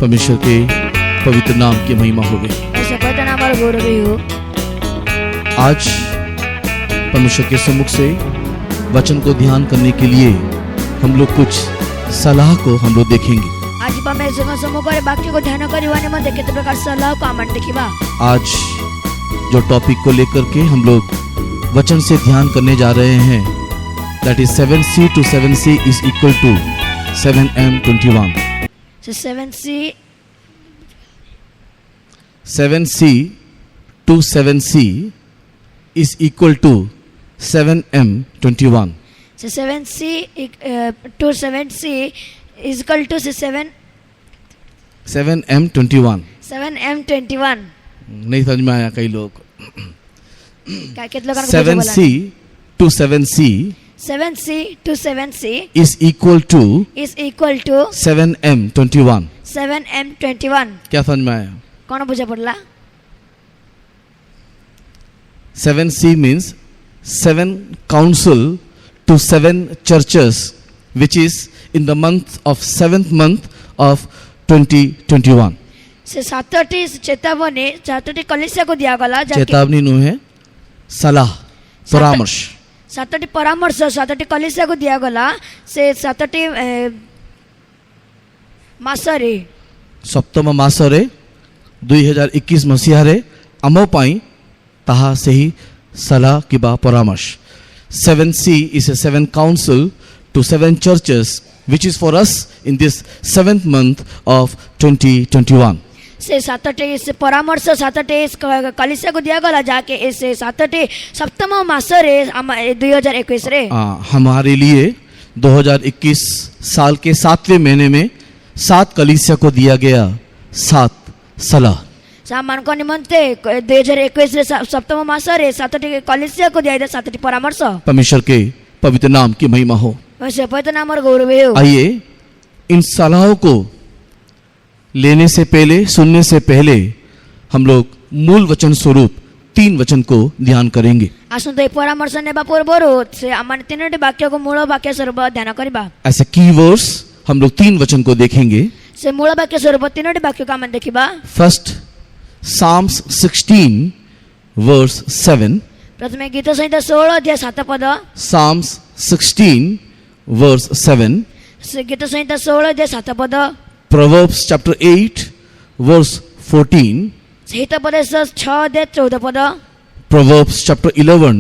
परमेश्वर के पवित्र नाम की महिमा होवे। ऐसे पवित्र नाम और गौरव ही हो। आज परमेश्वर के सम्मुख से वचन को ध्यान करने के लिए हम लोग कुछ सलाह को हम लोग देखेंगे। आज परमेश्वर के सम्मुख में वाक्य को ध्यान करवाने में कितने प्रकार सलाह को आमंत्रित देखिबा। आज जो टॉपिक को लेकर के हम लोग वचन से ध्यान करने जा रहे हैं, that is 7C to 7C is equal to 7M21. So 7C 7C to 7C is equal to 7M21. So 7C to 7C is equal to 7M21. 7M21. नहीं समझ में आया कई लोग। क्या कितने लोगों को 7C to 7C 7C to 7C is equal to 7M21. 7M21. क्या समझ में आया? कौन बुझा पड़ला? 7C means 7 council to 7 churches, which is in the month of 7th month of 2021. से सातटी चेतावनी सातटी कलीसिया को दिया गला। चेतावनी नु है सलाह परामर्श। सातटी परामर्श सातटी कलीसिया को दिया गला से सातटी मासरे सप्तम मासरे 2021 मसीहारे आम पाई ताहा सही सलाह किबा परामर्श। 7C is a 7 council to 7 churches, which is for us in this 7th month of 2021. से सातटे इस परामर्श सातटे इस कलीसिया को दिया गला जाके इसे सातटे सप्तम मासरे 2021 रे हमारे लिए 2021 साल के 7वें महीने में 7 कलीसिया को दिया गया 7 सलाह। सामान को निमंते 2021 रे सप्तम मासरे सातटे कलीसिया को दिया गया 7टी परामर्श। परमेश्वर के पवित्र नाम की महिमा हो। वैसे पवित्र नाम और गौरव हो। आइए इन सलाहों को लेने से पहले सुनने से पहले हम लोग मूल वचन स्वरूप 3 वचन को ध्यान करेंगे। आसुंते परामर्श नेबा पूर्वरु से आमान तीनोटी वाक्य को मूल वाक्य स्वरूप ध्यान करिबा। ऐसे कीवर्ड्स हम लोग 3 वचन को देखेंगे। से मूल वाक्य स्वरूप तीनोटी वाक्य को आमान देखिबा। First Psalms 16 verse 7। प्रथमे गीत संहिता 16 अध्याय 7 पद। Psalms 16 verse 7। से गीत संहिता 16 अध्याय 7 पद। Proverbs chapter 8 verse 14। हित उपदेश 6 अध्याय 14 पद। Proverbs chapter 11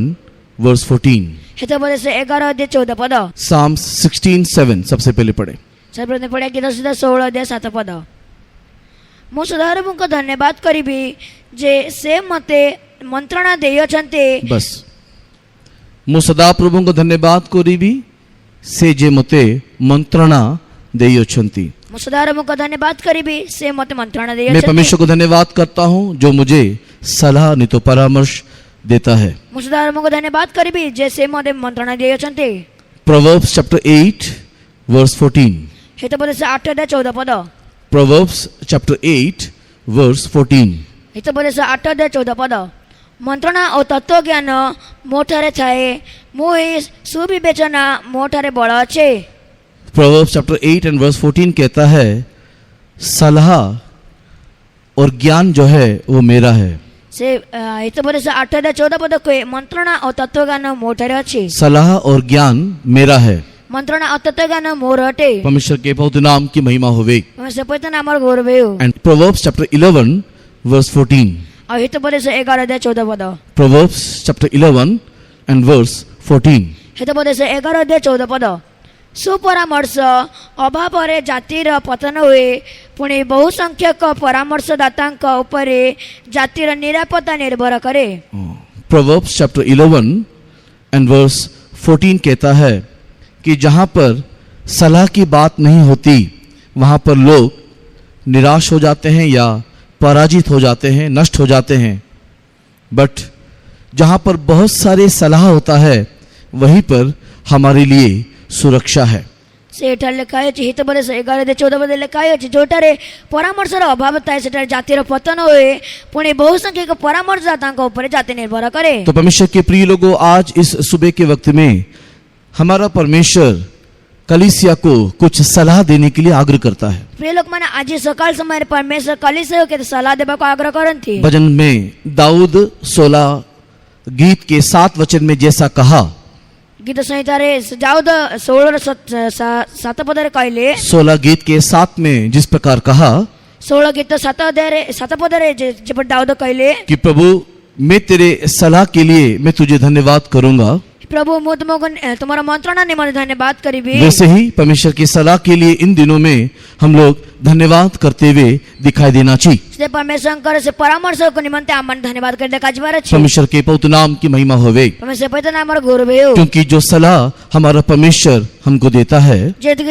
verse 14। हित उपदेश 11 अध्याय 14 पद। Psalms 16:7 सबसे पहले पढ़े। सर्वप्रथम पढ़े गीत संहिता 16 अध्याय 7 पद। मु सदाप्रभुको धन्यवाद करिबी जे से मते मंत्रणा देयछन्ते। बस मु सदाप्रभु को धन्यवाद करिबी से जे मते मंत्रणा देयछन्ति। मु सदाप्रभुको धन्यवाद करिबी से मते मंत्रणा देयछन्ति। मैं परमेश्वर को धन्यवाद करता हूँ जो मुझे सलाह नहीं तो परामर्श देता है। मु सदाप्रभुको धन्यवाद करिबी जे से मते मंत्रणा देयछन्ति। Proverbs chapter 8 verse 14। हित उपदेश 8 अध्याय 14 पद। Proverbs chapter 8 verse 14। हित उपदेश 8 अध्याय 14 पद। मंत्रणा और तत्व ज्ञान मोठारे थाए मोहि सुविवेचना मोठारे बड़ अच्छे। Proverbs chapter 8 and verse 14 कहता है सलाह और ज्ञान जो है वो मेरा है। से हित उपदेश 8 अध्याय 14 पद को मंत्रणा और तत्व ज्ञान मोठारे अच्छे। सलाह और ज्ञान मेरा है। मंत्रणा और तत्व ज्ञान मोर हटे। परमेश्वर के पवित्र नाम की महिमा होवे। परमेश्वर पवित्र नाम और गौरव हो। And Proverbs chapter 11 verse 14। और हित उपदेश 11 अध्याय 14 पद। Proverbs chapter 11 and verse 14। हित उपदेश 11 अध्याय 14 पद। सुपरामर्श अभाव रे जातिर पतन हुए पुणी बहुसंख्यक परामर्शदातांक उपरे जातिर निरापत्ता निर्भर करे। Proverbs chapter 11 and verse 14 कहता है कि जहाँ पर सलाह की बात नहीं होती वहाँ पर लोग निराश हो जाते हैं या पराजित हो जाते हैं, नष्ट हो जाते हैं। बट जहाँ पर बहुत सारे सलाह होता है वहीं पर हमारे लिए सुरक्षा है। सेठार लिखा है हित उपदेश 11 अध्याय 14 पद लिखा है जोटारे परामर्शर अभाव थाए सेठार जातिर पतन होए पुणी बहुसंख्यक परामर्शदातांक ऊपर जाति निर्भर करे। तो परमेश्वर के प्रिय लोगों, आज इस सुबह के वक्त में हमारा परमेश्वर कलीसिया को कुछ सलाह देने के लिए आग्रह करता है। प्रिय लोक माने आज सकाळ समय परमेश्वर कलिसिया के सलाह देबाको आग्रह करंती। भजन में दाऊद 16 गीत के 7 वचन में जैसा कहा, गीत संहिता रे जाउद 16 पदरे कहले, 16 गीत के 7 में जिस प्रकार कहा 16 गीत 7 पदरे जे दाऊद कहले कि प्रभु मैं तेरे सलाह के लिए मैं तुझे धन्यवाद करूंगा, प्रभु मु तुमको तुम्हारा मंत्रणा निमंत्रण धन्यवाद करीबी। वैसे ही परमेश्वर की सलाह के लिए इन दिनों में हम लोग धन्यवाद करते हुए दिखाई देना चाहिए। परमेश्वर करे से परामर्श को निमंत्रण आमन धन्यवाद कर देखा जबार छी। परमेश्वर के पवित्र नाम की महिमा होवे, परमेश्वर पवित्र नाम और गौरव हो, क्योंकि जो सलाह हमारा परमेश्वर हमको देता है,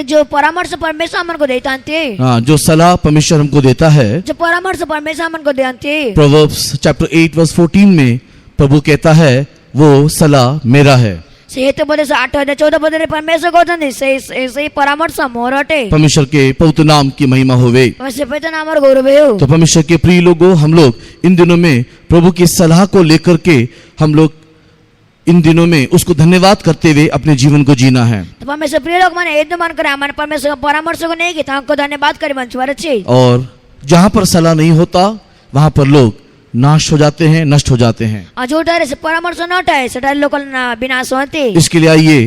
जो परामर्श परमेश्वर हमन को देता है, हाँ, जो सलाह परमेश्वर हमको देता है, जो परामर्श परमेश्वर हमन को देता है, प्रोवर्ब्स चैप्टर 8 वर्स 14 में प्रभु कहता है वो सलाह मेरा है। से तो बोले 8 अध्याय 14 पदरे परमेश्वर कहते से परामर्श मोर अटे। परमेश्वर के पवित्र नाम की महिमा होवे। परमेश्वर पवित्र नाम और गौरव हो। तो परमेश्वर के प्रिय लोगों, हम लोग इन दिनों में प्रभु की सलाह को लेकर के हम लोग इन दिनों में उसको धन्यवाद करते हुए अपने जीवन को जीना है। तो परमेश्वर प्रिय लोग माने एक मान करे हमारे परमेश्वर का परामर्श को नहीं कि हमको धन्यवाद करे मंचवार छी। और जहां पर सलाह नहीं होता वहां पर लोग नाश हो जाते हैं, नष्ट हो जाते हैं। अजोटारे से परामर्श नटाए सेटा लोकल विनाश होते। इसके लिए आइए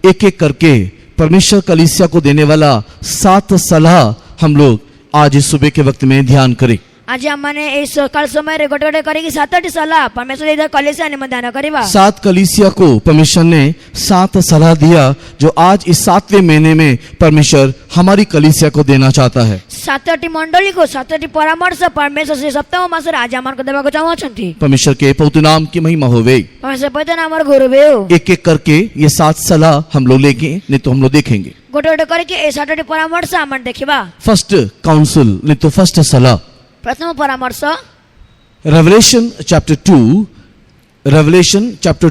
एक एक करके परमेश्वर कलीसिया को देने वाला 7 सलाह हम लोग आज इस सुबह के वक्त में ध्यान करें। आज हमने इस सकाळ समय रे गोटे गोटे करेगी 7 सलाह परमेश्वर इधर कलीसिया ने ध्यान करेगा। 7 कलीसिया को परमेश्वर ने 7 सलाह दिया जो आज इस 7वें महीने में परमेश्वर हमारी कलीसिया को देना चाहता है। 7टी मंडली को 7टी परामर्श परमेश्वर से सप्तम मास रे आज हमन को देबा को चाहछंती। परमेश्वर के पवित्र नाम की महिमा होवे। परमेश्वर पवित्र नाम और गौरव हो। एक एक करके ये 7 सलाह हम लोग लेंगे, नहीं तो हम लोग देखेंगे गोटे गोटे करके ए 7टी परामर्श हमन देखिबा। फर्स्ट काउंसिल, नहीं तो फर्स्ट सलाह, प्रथम परामर्श रेवलेशन चैप्टर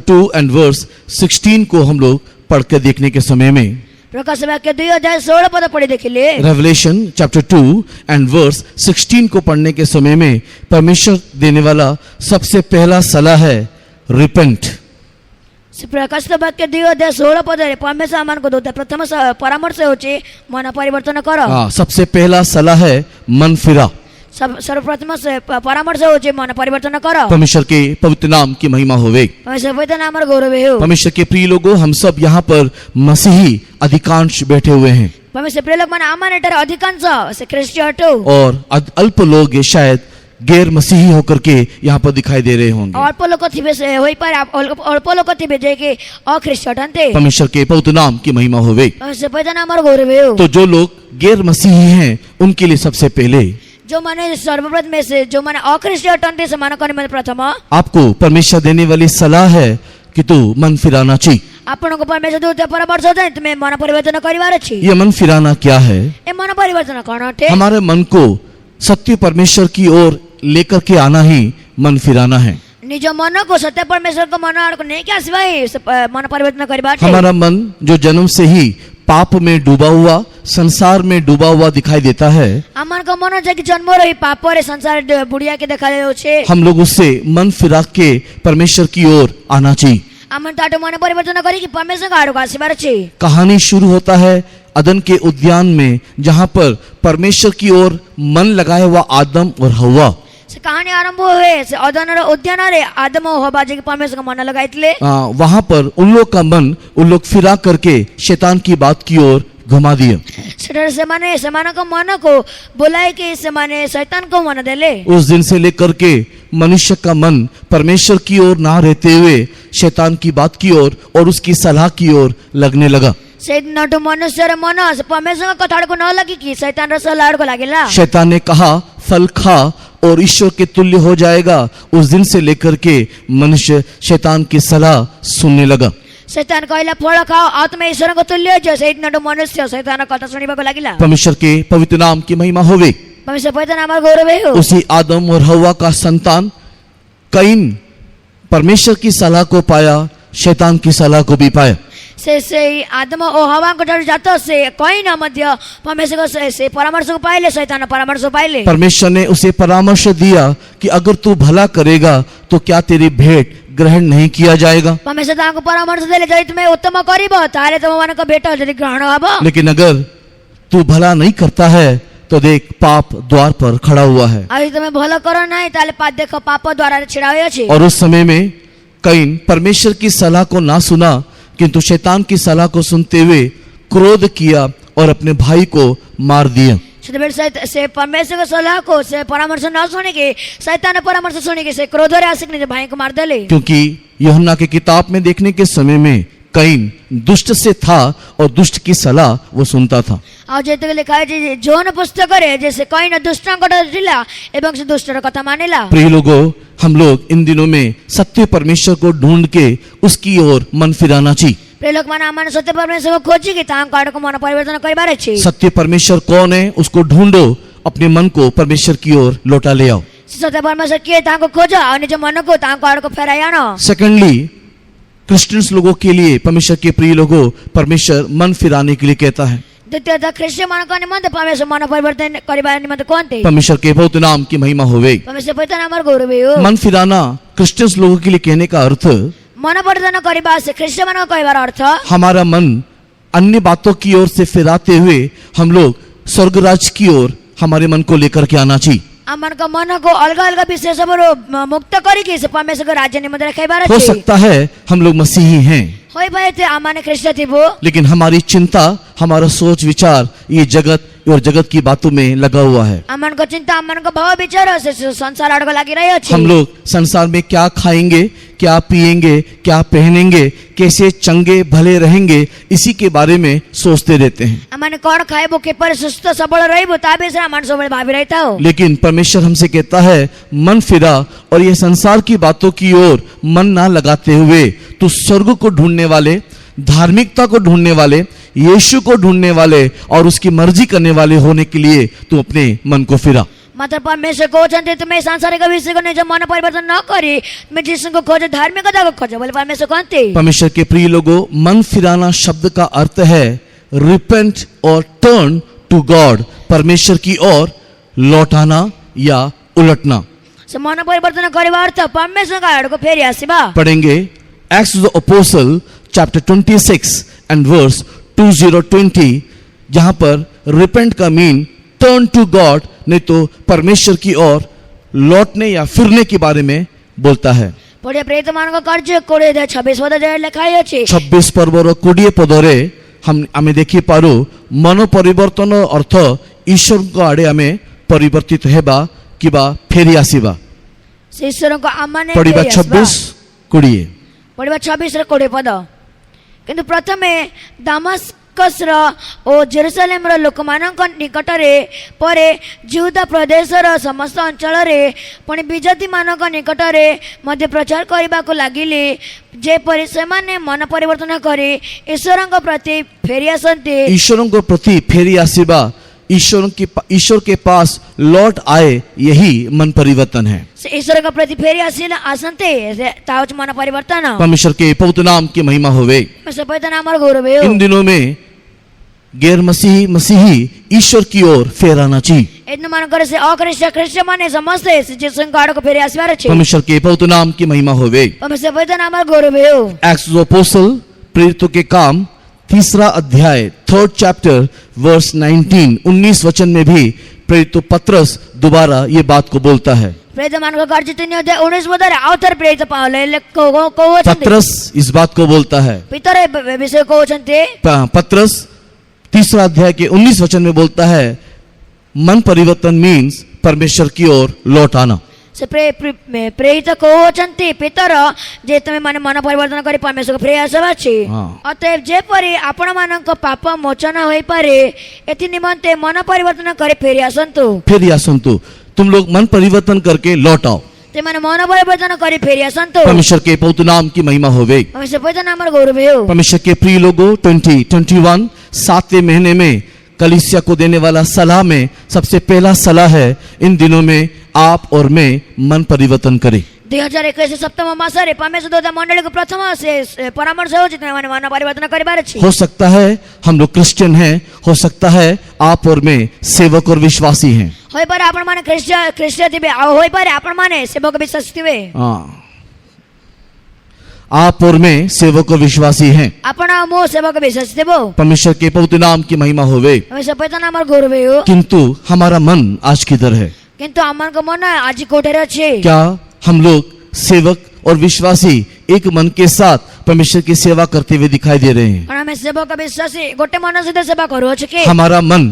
2 एंड वर्स 16 को हम लोग पढ़ के देखने के समय में प्रकाश वाक्य 2 अध्याय 16 पद पढ़े देखिले। रेवलेशन चैप्टर 2 एंड वर्स 16 को पढ़ने के समय में परमेश्वर देने वाला सबसे पहला सलाह है रिपेंट। प्रकाश वाक्य 2 अध्याय 16 पद रे परमेश्वर हमन को दोता प्रथम परामर्श होचे मन परिवर्तन कर। हाँ, सबसे पहला सलाह है मन फिरा। सर्वप्रथम से परामर्श होचे मन परिवर्तन कर। परमेश्वर के पवित्र नाम की महिमा होवे। परमेश्वर पवित्र नाम और गौरव हो। परमेश्वर के प्रिय लोगों, हम सब यहाँ पर मसीही अधिकांश बैठे हुए हैं परमेश्वर प्रिय लोग मन आमान एटर अधिकांश से क्रिश्चियन हटो और अल्प लोग शायद गैर मसीही होकर के यहाँ पर दिखाई दे रहे होंगे। अल्प लोग थिबे से होई पर अल्प लोग थिबे जे के अक्रिश्चियन थे। परमेश्वर के पवित्र नाम की महिमा होवे। परमेश्वर पवित्र नाम और गौरव हो। तो जो लोग गैर मसीही हैं उनके लिए सबसे पहले जो माने सर्वप्रथम में से जो माने अक्रिश्चियन थे से माने करने में प्रथम आपको परमेश्वर देने वाली सलाह है कि तू मन फिराना चाहिए। आपण को परमेश्वर दूत परामर्श होता है तुम्हें मन परिवर्तन करिवार अछि। ये मन फिराना क्या है? ए मन परिवर्तन कौन थे? हमारे मन को सत्य परमेश्वर की ओर लेकर के आना ही मन फिराना है। निज मन को सत्य परमेश्वर को मन आड़ को नहीं क्या सिवाय मन परिवर्तन करिवार। हमारा मन जो जन्म से ही पाप में डूबा हुआ, संसार में डूबा हुआ दिखाई देता है। अमन को मन जे कि जन्म रही पाप रे संसार बुढ़िया के देखा छे। हम लोग उससे मन फिरा के परमेश्वर की ओर आना चाहिए। अमन ताटो मन परिवर्तन करी कि परमेश्वर का आड़ को आशीर्वाद छे। कहानी शुरू होता है अदन के उद्यान में, जहाँ पर परमेश्वर की ओर मन लगाए हुआ आदम और हव्वा। कहानी आरंभ हुए से अदन रे उद्यान रे आदम और हव्वा जे कि परमेश्वर का मन लगाइतले। वहाँ पर उन लोग का मन उन लोग फिरा करके शैतान की बात की ओर घुमा दिया। सेमाने को मन को बुलाए कि सेमाने शैतान को मन देले। उस दिन से लेकर के मनुष्य का मन परमेश्वर की ओर ना रहते हुए शैतान की बात की ओर और उसकी सलाह की ओर लगने लगा। नटु मनुष्य रे मन परमेश्वर का कथाड़ को न लगी कि शैतान रे सलाह को लागेला। शैतान ने कहा फल खा और ईश्वर के तुल्य हो जाएगा। उस दिन से लेकर के मनुष्य शैतान की सलाह सुनने लगा। शैतान कहला फल खाओ आत्मा ईश्वर को तुल्य जो नटु मनुष्य शैतान कथा सुनिबा को लागिला। परमेश्वर के पवित्र नाम की महिमा होवे। परमेश्वर पवित्र नाम और गौरव हो। उसी आदम और हव्वा का संतान कैन परमेश्वर की सलाह को पाया, शैतान की सलाह को भी पाया। से आदम और हव्वा को जातो से कैन मध्य परमेश्वर को से परामर्श को पाइले, शैतान परामर्श को पाइले। परमेश्वर ने उसे परामर्श दिया कि अगर तू भला करेगा तो क्या तेरी भेंट ग्रहण नहीं किया जाएगा। परमेश्वर तांको परामर्श देले जदि तुमे उत्तम करिबो ताले तुममानक भेट जदि ग्रहण हबो। लेकिन अगर तू भला नहीं करता है तो देख पाप द्वार पर खड़ा हुआ है। आज तुमे भलो करो नाही ताले पाप देखो पाप द्वारा छिड़ा होय अछि। और उस समय में कैन परमेश्वर की सलाह को ना सुना किंतु शैतान की सलाह को सुनते हुए क्रोध किया और अपने भाई को मार दिया। से परमेश्वर को सलाह को से परामर्श न सुने के शैतान परामर्श सुने के से क्रोध रे आशिक ने भाई को मार देले। क्योंकि यूहन्ना के किताब में देखने के समय में कैन दुष्ट से था और दुष्ट की सलाह वो सुनता था। आ जेते लिखा है जे जोन पुस्तक रे जैसे कैन दुष्टंक दिला एवं से दुष्टर कथा मानेला। प्रिय लोगों, हम लोग इन दिनों में सत्य परमेश्वर को ढूंढ के उसकी ओर मन फिराना चाहिए। प्रिय लोग माने आमान सत्य परमेश्वर को खोजी कि तांको काड को मन परिवर्तन करिबार अछि। सत्य परमेश्वर कौन है उसको ढूंढो, अपने मन को परमेश्वर की ओर लौटा ले आओ। सत्य परमेश्वर के तांको खोजो और निज मन को तांको काड को फेराई आनो। सेकंडली, क्रिश्चियंस लोगों के लिए परमेश्वर के प्रिय लोगों परमेश्वर मन फिराने के लिए कहता है। द्वितीयतः ख्रिस्टियन मान को निमंत परमेश्वर मन परिवर्तन करिबार निमंत कोनते परमेश्वर के बहुत नाम की महिमा होवे। परमेश्वर पवित्र नाम गौरव हो। मन फिराना क्रिश्चियंस लोगों के लिए कहने का अर्थ मन परिवर्तन करिबा से ख्रिस्टियन मान को कहिबार अर्थ हमारा मन अन्य बातों की ओर से फिराते हुए हम लोग स्वर्ग राज्य की ओर हमारे मन को लेकर के आना चाहिए। आमन का मन को अलग अलग विषय सब मुक्त करी से परमेश्वर के राज्य निमंत्रण कहिबार हो सकता है हम लोग मसीही हैं, होय भाई थे आमाने क्रिश्चियन थे वो, लेकिन हमारी चिंता हमारा सोच विचार ये जगत और जगत की बातों में लगा हुआ है। आमन को चिंता आमन को भाव विचार से संसार आड़ को लगी रही है। हम लोग संसार में क्या खाएंगे, क्या पिएंगे, क्या पहनेंगे, कैसे चंगे भले रहेंगे, इसी के बारे में सोचते रहते हैं। आमने कौन खाए वो के पर सुस्त सबल रही वो ताबे से आमन सबल भावी रहता हो। लेकिन परमेश्वर हमसे कहता है मन फिरा और ये संसार की बातों की ओर मन ना लगाते हुए तू स्वर्ग को ढूंढने वाले, धार्मिकता को ढूंढने वाले, यीशु को ढूंढने वाले और उसकी मर्जी करने वाले होने के लिए तू अपने मन को फिरा। मतलब परमेश्वर को जानते तुम्हें सांसारिक विषय को नहीं जब मन परिवर्तन न करे मैं जिसको को खोजे धार्मिकता को खोजे बोले परमेश्वर कौनते। परमेश्वर के प्रिय लोगों, मन फिराना शब्द का अर्थ है रिपेंट और टर्न टू गॉड, परमेश्वर की ओर लौटाना या उलटना। मन परिवर्तन करे अर्थ परमेश्वर का आड़ को फेरी आसीबा। पढ़ेंगे Acts of the Apostle chapter 26 and verse 20-20, जहां पर रिपेंट का मीन टर्न टू गॉड नहीं तो परमेश्वर की ओर लौटने या फिरने के बारे में बोलता है। पढ़े प्रेरित मान का कार्य कोड़े 26 पद लिखाई अछि। 26 पर्वर 20 पदरे हम देखि पारो मन परिवर्तन अर्थ ईश्वर को आड़े हमें परिवर्तित हेबा किबा फेरी आसीबा। ईश्वर को आमाने पढ़िबा 26-20 पढ़िबा 26 रे 20 पद। किंतु प्रथमे दामास्कस रो ओ जेरूसलेम रो लोक मानक निकट रे परे यहूदा प्रदेश रो समस्त अंचल रे पुणी विजाति मानक निकट रे मध्य प्रचार करबा को लागिले जे परि से माने मन परिवर्तन करे ईश्वर प्रति फेरी आसंते। ईश्वर को प्रति फेरी आसीबा, ईश्वर के पास लौट आए, यही मन परिवर्तन है। ईश्वर का प्रति फेरी आसीला आसंते तावच मन परिवर्तन। परमेश्वर के पवित्र नाम की महिमा होवे। पवित्र नाम और गौरव हो। इन दिनों में गैर मसीही ईश्वर की ओर फेराना चाहिए। इतना मन करे से अक्रिश्चियन माने समझते जिसको गाड़ को फेरी आसीबार छे। परमेश्वर के पवित्र नाम की महिमा होवे। परमेश्वर पवित्र नाम और गौरव हो। एक्ट्स ऑफ अपोस्टल प्रेरितों के काम 3 अध्याय 3 चैप्टर वर्स 19 वचन में भी प्रेरित पत्रस दोबारा ये बात को बोलता है। प्रेरित मान का कार्य 3 अध्याय 19 पद रे आउथर प्रेरित पावले को पत्रस इस बात को बोलता है। पितर विषय को चंते पत्रस 3 अध्याय के 19 वचन में बोलता है मन परिवर्तन मीन्स परमेश्वर की ओर लौट आना। से प्रेरित को चंती पितर जे तमे माने मन परिवर्तन करी परमेश्वर को प्रयास अछि। अतएव जे परि आपण मानक पाप मोचन होई पारे एति निमंते मन परिवर्तन करे फेरी आसंतु। तुम लोग मन परिवर्तन करके लौट आओ। ते माने मन परिवर्तन करे फेरी आसंतु। परमेश्वर के पवित्र नाम की महिमा होवे। परमेश्वर पवित्र नाम और गौरव हो। परमेश्वर के प्रिय लोगों 2021 7वें महीने में कलीसिया को देने वाला सलाह में सबसे पहला सलाह है इन दिनों में आप और मैं मन परिवर्तन करें। 2021 सप्तम मास रे परमेश्वर दोदा मंडली को प्रथम से परामर्श हो जितने माने मन परिवर्तन करिबार अछि। हो सकता है हम लोग क्रिश्चियन हैं, हो सकता है आप और मैं सेवक और विश्वासी हैं। होय पर आपण माने क्रिश्चियन दिबे होय पर आपण माने सेवक विश्वासी दिबे। आप और मैं सेवक और विश्वासी हैं। आपण मो सेवक विश्वास देबो परमेश्वर के पवित्र नाम की महिमा होवे। আমি সপেতন আমার গৌরবে हो किंतु हमारा मन आज किधर है? কিন্তু আমার মন আজি কোঠের আছে क्या हम लोग सेवक और विश्वासी एक मन के साथ परमेश्वर की सेवा करते हुए दिखाई दे रहे हैं? কারণ আমি সেবক বিশ্বাসী গোটে মন সহিত সেবা করু আছে কি हमारा मन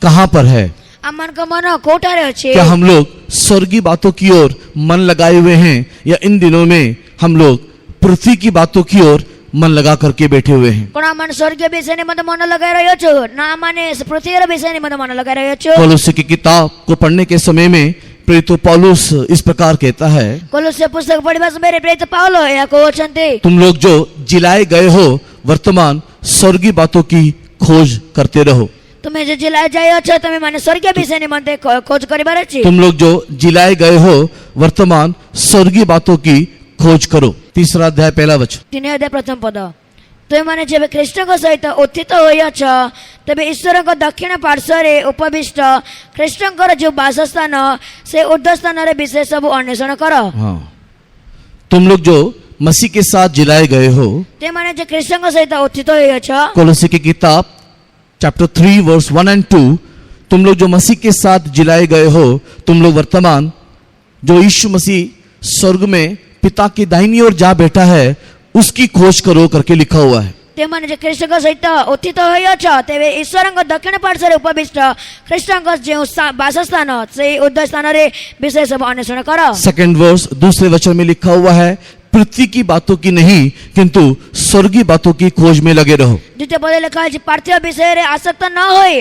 कहाँ पर है? আমার মন কোঠারে আছে क्या हम लोग स्वर्गीय बातों की ओर मन लगाए हुए हैं या इन दिनों में हम लोग पृथ्वी की बातों की ओर मन लगा करके बैठे हुए हैं? કોણ મન સ્વર્ગીય વિષયની મત મન લગાઈ રહ્યો છો ના મને પૃથ્વીના વિષયની મત મન લગાઈ રહ્યો છો पौलुस की किताब को पढ़ने के समय में प्रेरित पौलुस इस प्रकार कहता है, કોલોસે પુસ્તક પઢିବା સમୟରେ પ્રેરિત પાଉલો ଏହା କହୁଛନ୍ତି तुम लोग जो जिलाए गए हो वर्तमान स्वर्गीय बातों की खोज करते रहो। ତୁମେ ଯେ ଜିଲାଏ ଯାଇଅଛ ତମେ ମାନେ ସ୍ୱର୍ଗୀୟ ବିଷୟની ମତେ ଖୋଜ କରିବାର ଅଛି तुम लोग जो जिलाए गए हो वर्तमान स्वर्गीय बातों की खोज करो। तीसरा अध्याय पहला वचन। 3 ଅଧ୍ୟାୟ ପ୍ରଥମ ପଦ ତୁମେମାନେ ଯେବେ ଖ୍ରୀଷ୍ଟଙ୍କ ସହିତ ଉତ୍ଥିତ ହୋଇଅଛ ତେବେ ଈଶ୍ୱରଙ୍କ ଦକ୍ଷିଣ ପାର୍ଶ୍ୱରେ ଉପବିଷ୍ଟ ଖ୍ରୀଷ୍ଟଙ୍କର ଯେଉଁ ବାସସ୍ଥାନ ସେ ଉର୍ଦ୍ଧ୍ୱ ସ୍ଥାନରେ ବିଷୟ ସବୁ ଅନ୍ୱେଷଣ କର हाँ, तुम लोग जो मसीह के साथ जिलाए गए हो, ତୁମେମାନେ ଯେ ଖ୍ରୀଷ୍ଟଙ୍କ ସହିତ ଉତ୍ଥିତ ହୋଇଅଛ कोलोसी की किताब चैप्टर 3 वर्स 1 एंड 2, तुम लोग जो मसीह के साथ जिलाए गए हो, तुम लोग वर्तमान जो यीशु मसीह स्वर्ग में पिता की दाहिनी ओर जा बैठा है उसकी खोज करो करके लिखा हुआ है। ତୁମେମାନେ ଯେ ଖ୍ରୀଷ୍ଟଙ୍କ ସହିତ ଉତ୍ଥିତ ହୋଇଅଛ ତେବେ ଈଶ୍ୱରଙ୍କ ଦକ୍ଷିଣ ପାର୍ଶ୍ୱରେ ଉପବିଷ୍ଟ ଖ୍ରୀଷ୍ଟଙ୍କ ଯେଉଁ ବାସସ୍ଥାନ ସେଇ ଉର୍ଦ୍ଧ୍ୱ ସ୍ଥାନରେ ବିଷୟ ସବୁ ଅନ୍ୱେଷଣ କର सेकंड वर्स दूसरे वचन में लिखा हुआ है, पृथ्वी की बातों की नहीं किंतु स्वर्गीय बातों की खोज में लगे रहो। ଦ୍ୱିତୀୟ ପଦରେ ଲେଖା ଅଛି ପାର୍ଥିବ ବିଷୟରେ ଆସକ୍ତ ନ ହୋଇ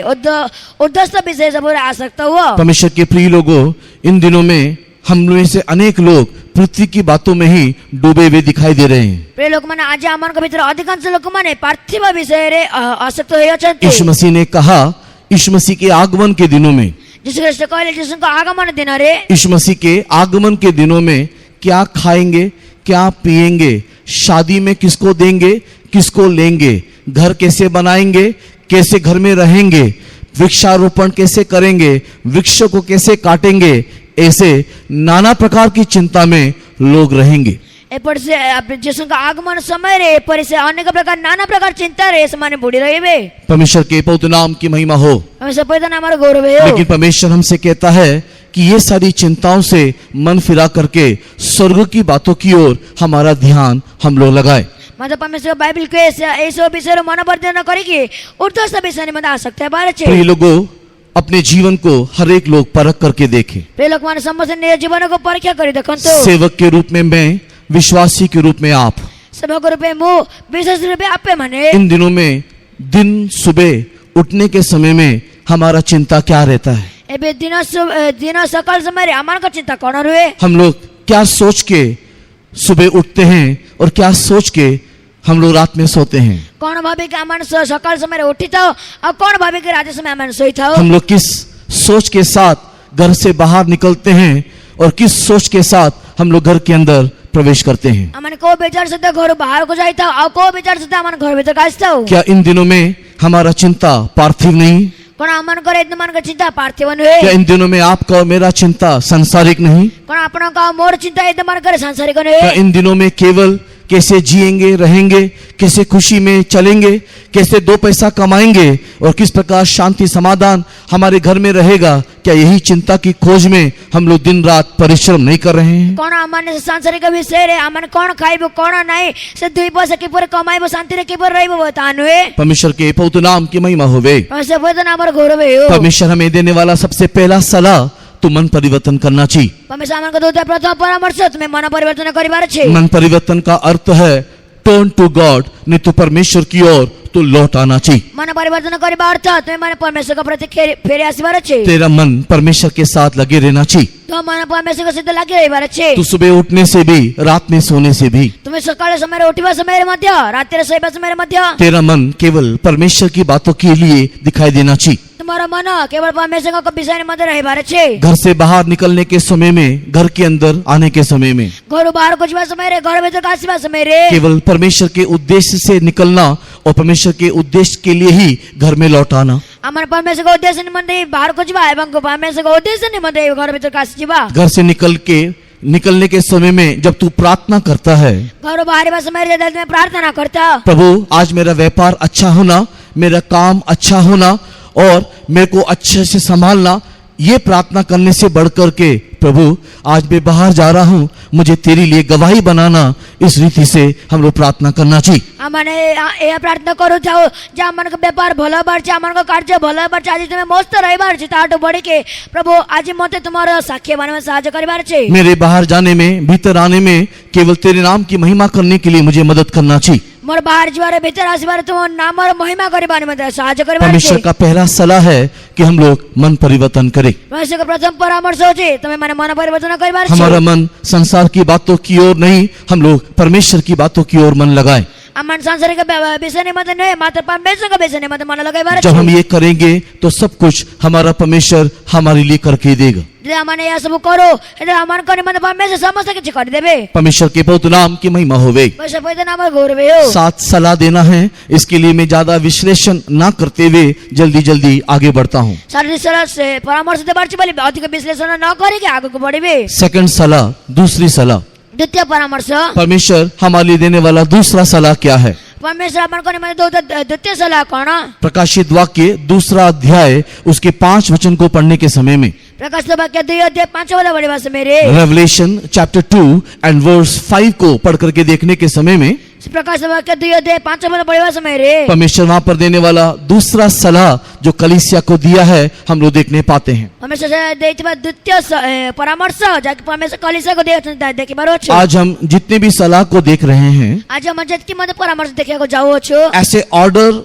ଉର୍ଦ୍ଧ୍ୱସ୍ଥ ବିଷୟ ସବୁରେ ଆସକ୍ତ ହୁଅ परमेश्वर के प्रिय लोगों, इन दिनों में हम में से अनेक लोग पृथ्वी की बातों में ही डूबे हुए दिखाई दे रहे हैं। ପ୍ରିୟ ଲୋକମାନେ ଆଜି ଆମମାନଙ୍କ ଭିତରେ ଅଧିକାଂଶ ଲୋକମାନେ ପାର୍ଥିବ ବିଷୟରେ ଆସକ୍ତ ହୋଇଅଛନ୍ତି यीशु मसीह ने कहा, यीशु मसीह के आगमन के दिनों में, ଯୀଶୁ ଖ୍ରୀଷ୍ଟ କହିଲେ ଯୀଶୁଙ୍କ ଆଗମନ ଦିନରେ यीशु मसीह के आगमन के दिनों में क्या खाएंगे, क्या पिएंगे, शादी में किसको देंगे, किसको लेंगे, घर कैसे बनाएंगे, कैसे घर में रहेंगे, वृक्षारोपण कैसे करेंगे, वृक्ष को कैसे काटेंगे, ऐसे नाना प्रकार की चिंता में लोग रहेंगे। ଏପରି ସେ ଯୀଶୁଙ୍କ ଆଗମନ ସମୟରେ ଏପରି ସେ ଅନେକ ପ୍ରକାର ନାନା ପ୍ରକାର ଚିନ୍ତାରେ ସେମାନେ ବୁଡ଼ି ରହିବେ परमेश्वर के पवित्र नाम की महिमा हो। ଆମେ ସପେତନ ଆମର ଗୌରବ ହେଉ लेकिन परमेश्वर हमसे कहता है कि ये सारी चिंताओं से मन फिरा करके स्वर्ग की बातों की ओर हमारा ध्यान हम लोग लगाए। ମତେ ପରମେଶ୍ୱର ବାଇବେଲ କୁହେ ଏଇସବୁ ବିଷୟରେ ମନୋବର୍ଦ୍ଧନ କରିକି ଉର୍ଦ୍ଧ୍ୱସ୍ଥ ବିଷୟରେ ମତେ ଆସକ୍ତ ହେବାର ଅଛି प्रिय लोगों, अपने जीवन को हर एक लोग परख करके देखें। ପ୍ରିୟ ଲୋକମାନେ ସମସ୍ତେ ନିଜ ଜୀବନକୁ ପରୀକ୍ଷା କରି ଦେଖନ୍ତୁ सेवक के रूप में मैं, विश्वासी के रूप में आप। ସେବକ ରୂପେ ମୁଁ ବିଶେଷ ରୂପେ ଆପେ ମାନେ इन दिनों में दिन सुबह उठने के समय में हमारा चिंता क्या रहता है? ଏବେ ଦିନ ସକାଳ ସମୟରେ ଆମମାନଙ୍କ ଚିନ୍ତା କ'ଣ ରୁହେ हम लोग क्या सोच के सुबह उठते हैं और क्या सोच के हम लोग रात में सोते हैं? କ'ଣ ଭାବିକି ଆମେ ସକାଳ ସମୟରେ ଉଠିଥାଉ ଆଉ କ'ଣ ଭାବିକି ରାତି ସମୟ ଆମେ ଶୋଇଥାଉ हम लोग किस सोच के साथ घर से बाहर निकलते हैं और किस सोच के साथ हम लोग घर के अंदर प्रवेश करते हैं? ଆମେ କୋଉ ବିଚାର ସହିତ ଘରୁ ବାହାରକୁ ଯାଇଥାଉ ଆଉ କୋଉ ବିଚାର ସହିତ ଆମ ଘର ଭିତରକୁ ଆସିଥାଉ क्या इन दिनों में हमारा चिंता पार्थिव नहीं? କ'ଣ ଆମମାନଙ୍କର ଏମାନଙ୍କ ଚିନ୍ତା ପାର୍ଥିବ ନୁହେଁ क्या इन दिनों में आपका और मेरा चिंता सांसारिक नहीं? କ'ଣ ଆପଣଙ୍କ ଆଉ ମୋର ଚିନ୍ତା ଏମାନଙ୍କର ସାଂସାରିକ क्या ନୁହେଁ इन दिनों में केवल कैसे जिएंगे, रहेंगे, कैसे खुशी में चलेंगे, कैसे दो पैसा कमाएंगे और किस प्रकार शांति समाधान हमारे घर में रहेगा, क्या यही चिंता की खोज में हम लोग दिन रात परिश्रम नहीं कर रहे हैं? କ'ଣ ଆମମାନେ ସାଂସାରିକ ବିଷୟରେ ଆମମାନେ କ'ଣ ଖାଇବୁ କ'ଣ ନାହିଁ ସେ ଦୁଇ ପଇସା କିପରି କମାଇବୁ ଶାନ୍ତିରେ କିପରି ରହିବୁ ତାହା ନୁହେଁ परमेश्वर के पवित्र नाम की महिमा होवे। ସେପର୍ଯ୍ୟନ୍ତ ଆମର ଗୌରବ ହେଉ परमेश्वर हमें देने वाला सबसे पहला सलाह, तो मन परिवर्तन करना चाहिए। परमेश्वर ଆମମାନଙ୍କୁ ଦଉଥିବା ପ୍ରଥମ ପରାମର୍ଶ ତୁମେ ମନ ପରିବର୍ତ୍ତନ କରିବାର ଅଛି मन परिवर्तन का अर्थ है टर्न टू गॉड, नहीं तो परमेश्वर की ओर तो लौट आना चाहिए। ମନ ପରିବର୍ତ୍ତନ କରିବା ଅର୍ଥ ତୁମେ ମାନେ ପରମେଶ୍ୱରଙ୍କ ପ୍ରତି ଫେରି ଆସିବାର ଅଛି तेरा मन परमेश्वर के साथ लगे रहना चाहिए। ତୁମ ମନ ପରମେଶ୍ୱରଙ୍କ ସହିତ ଲାଗି ରହିବାର ଅଛି तू सुबह उठने से भी, रात में सोने से भी ତୁମେ ସକାଳ ସମୟରେ ଉଠିବା ସମୟରେ ମଧ୍ୟ ରାତିରେ ଶୋଇବା ସମୟରେ ମଧ୍ୟ तेरा मन केवल परमेश्वर की बातों के लिए दिखाई देना चाहिए। ତୁମର ମନ କେବଳ ପରମେଶ୍ୱରଙ୍କ ବିଷୟରେ ମଧ୍ୟ ରହିବାର ଅଛି घर से बाहर निकलने के समय में, घर के अंदर आने के समय में ଘରୁ ବାହାରକୁ ଯିବା ସମୟରେ ଘର ଭିତରକୁ ଆସିବା ସମୟରେ केवल परमेश्वर के उद्देश्य से निकलना और परमेश्वर के उद्देश्य के लिए ही घर में लौट आना। ଆମର ପରମେଶ୍ୱରଙ୍କ ଉଦ୍ଦେଶ୍ୟ ନିମନ୍ତେ ବାହାରକୁ ଯିବା ଏବଂ ପରମେଶ୍ୱରଙ୍କ ଉଦ୍ଦେଶ୍ୟ ନିମନ୍ତେ ଘର ଭିତରକୁ ଆସିଯିବା घर से निकल के निकलने के समय में जब तू प्रार्थना करता है, घरों बाहर बस मेरे दिल में प्रार्थना करता, प्रभु आज मेरा व्यापार अच्छा होना, मेरा काम अच्छा होना और मेरे को अच्छे से संभालना, ये प्रार्थना करने से बढ़कर के प्रभु आज मैं बाहर जा रहा हूँ, मुझे तेरे लिए गवाही बनाना, इस रीति से हम लोग प्रार्थना करना चाहिए। आमाने यह प्रार्थना करू जाओ जे आमन को व्यापार भलो बढ़े, आमन को कार्य भलो बढ़े, आज तुम्हें मस्त रहिबार छी ताटो बढ़े के प्रभु आज मते तुम्हारा साक्ष्य बनने में सहायता करिबार छी। मेरे बाहर जाने में, भीतर आने में केवल तेरे नाम की महिमा करने के लिए मुझे मदद करना चाहिए। मोर बाहर जीवारे भीतर आसीबार तुम नाम और महिमा करिबार में सहायता करिबार छी। परमेश्वर का पहला सलाह है कि हम लोग मन परिवर्तन करें। परमेश्वर का प्रथम परामर्श हो छी तुम्हें माने मन परिवर्तन करिबार छी। हमारा मन संसार की बातों की ओर नहीं, हम लोग परमेश्वर की बातों की ओर मन लगाएं। अमन सांसारिक विषय मत नहीं, मात्र परमेश्वर का विषय मत मन लगाइबार छी। जब हम ये करेंगे तो सब कुछ हमारा परमेश्वर हमारे लिए करके देगा। जे हमने यह सब करो એટલે अमन करे मन परमेश्वर समस्त किछ कर देबे। परमेश्वर के पवित्र नाम की महिमा होवे। परमेश्वर पवित्र नाम गौरव हो। साथ सलाह देना है, इसके लिए मैं ज्यादा विश्लेषण ना करते हुए जल्दी जल्दी आगे बढ़ता हूँ। सारी सलाह से परामर्श देबार छी, बोली अधिक विश्लेषण न करे के आगे को बढ़ेबे। सेकंड सलाह, दूसरी सलाह, द्वितीय परामर्श परमेश्वर हमारे लिए देने वाला दूसरा सलाह क्या है? परमेश्वर अपन को मन द्वितीय सलाह कौन? प्रकाशित वाक्य दूसरा अध्याय उसके 5 वचन को पढ़ने के समय में, प्रकाशित वाक्य 2 अध्याय 5 वाला बड़े भाषा मेरे रेवलेशन चैप्टर 2 एंड वर्स 5 को पढ़ करके देखने के समय में, प्रकाशित वाक्य 2 अध्याय 5 वाला बड़े भाषा मेरे परमेश्वर वहां पर देने वाला दूसरा सलाह जो कलीसिया को दिया है हम लोग देखने पाते हैं। परमेश्वर से देते द्वितीय परामर्श जाके परमेश्वर कलीसिया को देखि बारो छ। आज हम जितने भी सलाह को देख रहे हैं, आज हम जितकी मत परामर्श देखे को जाओ छो, ऐसे ऑर्डर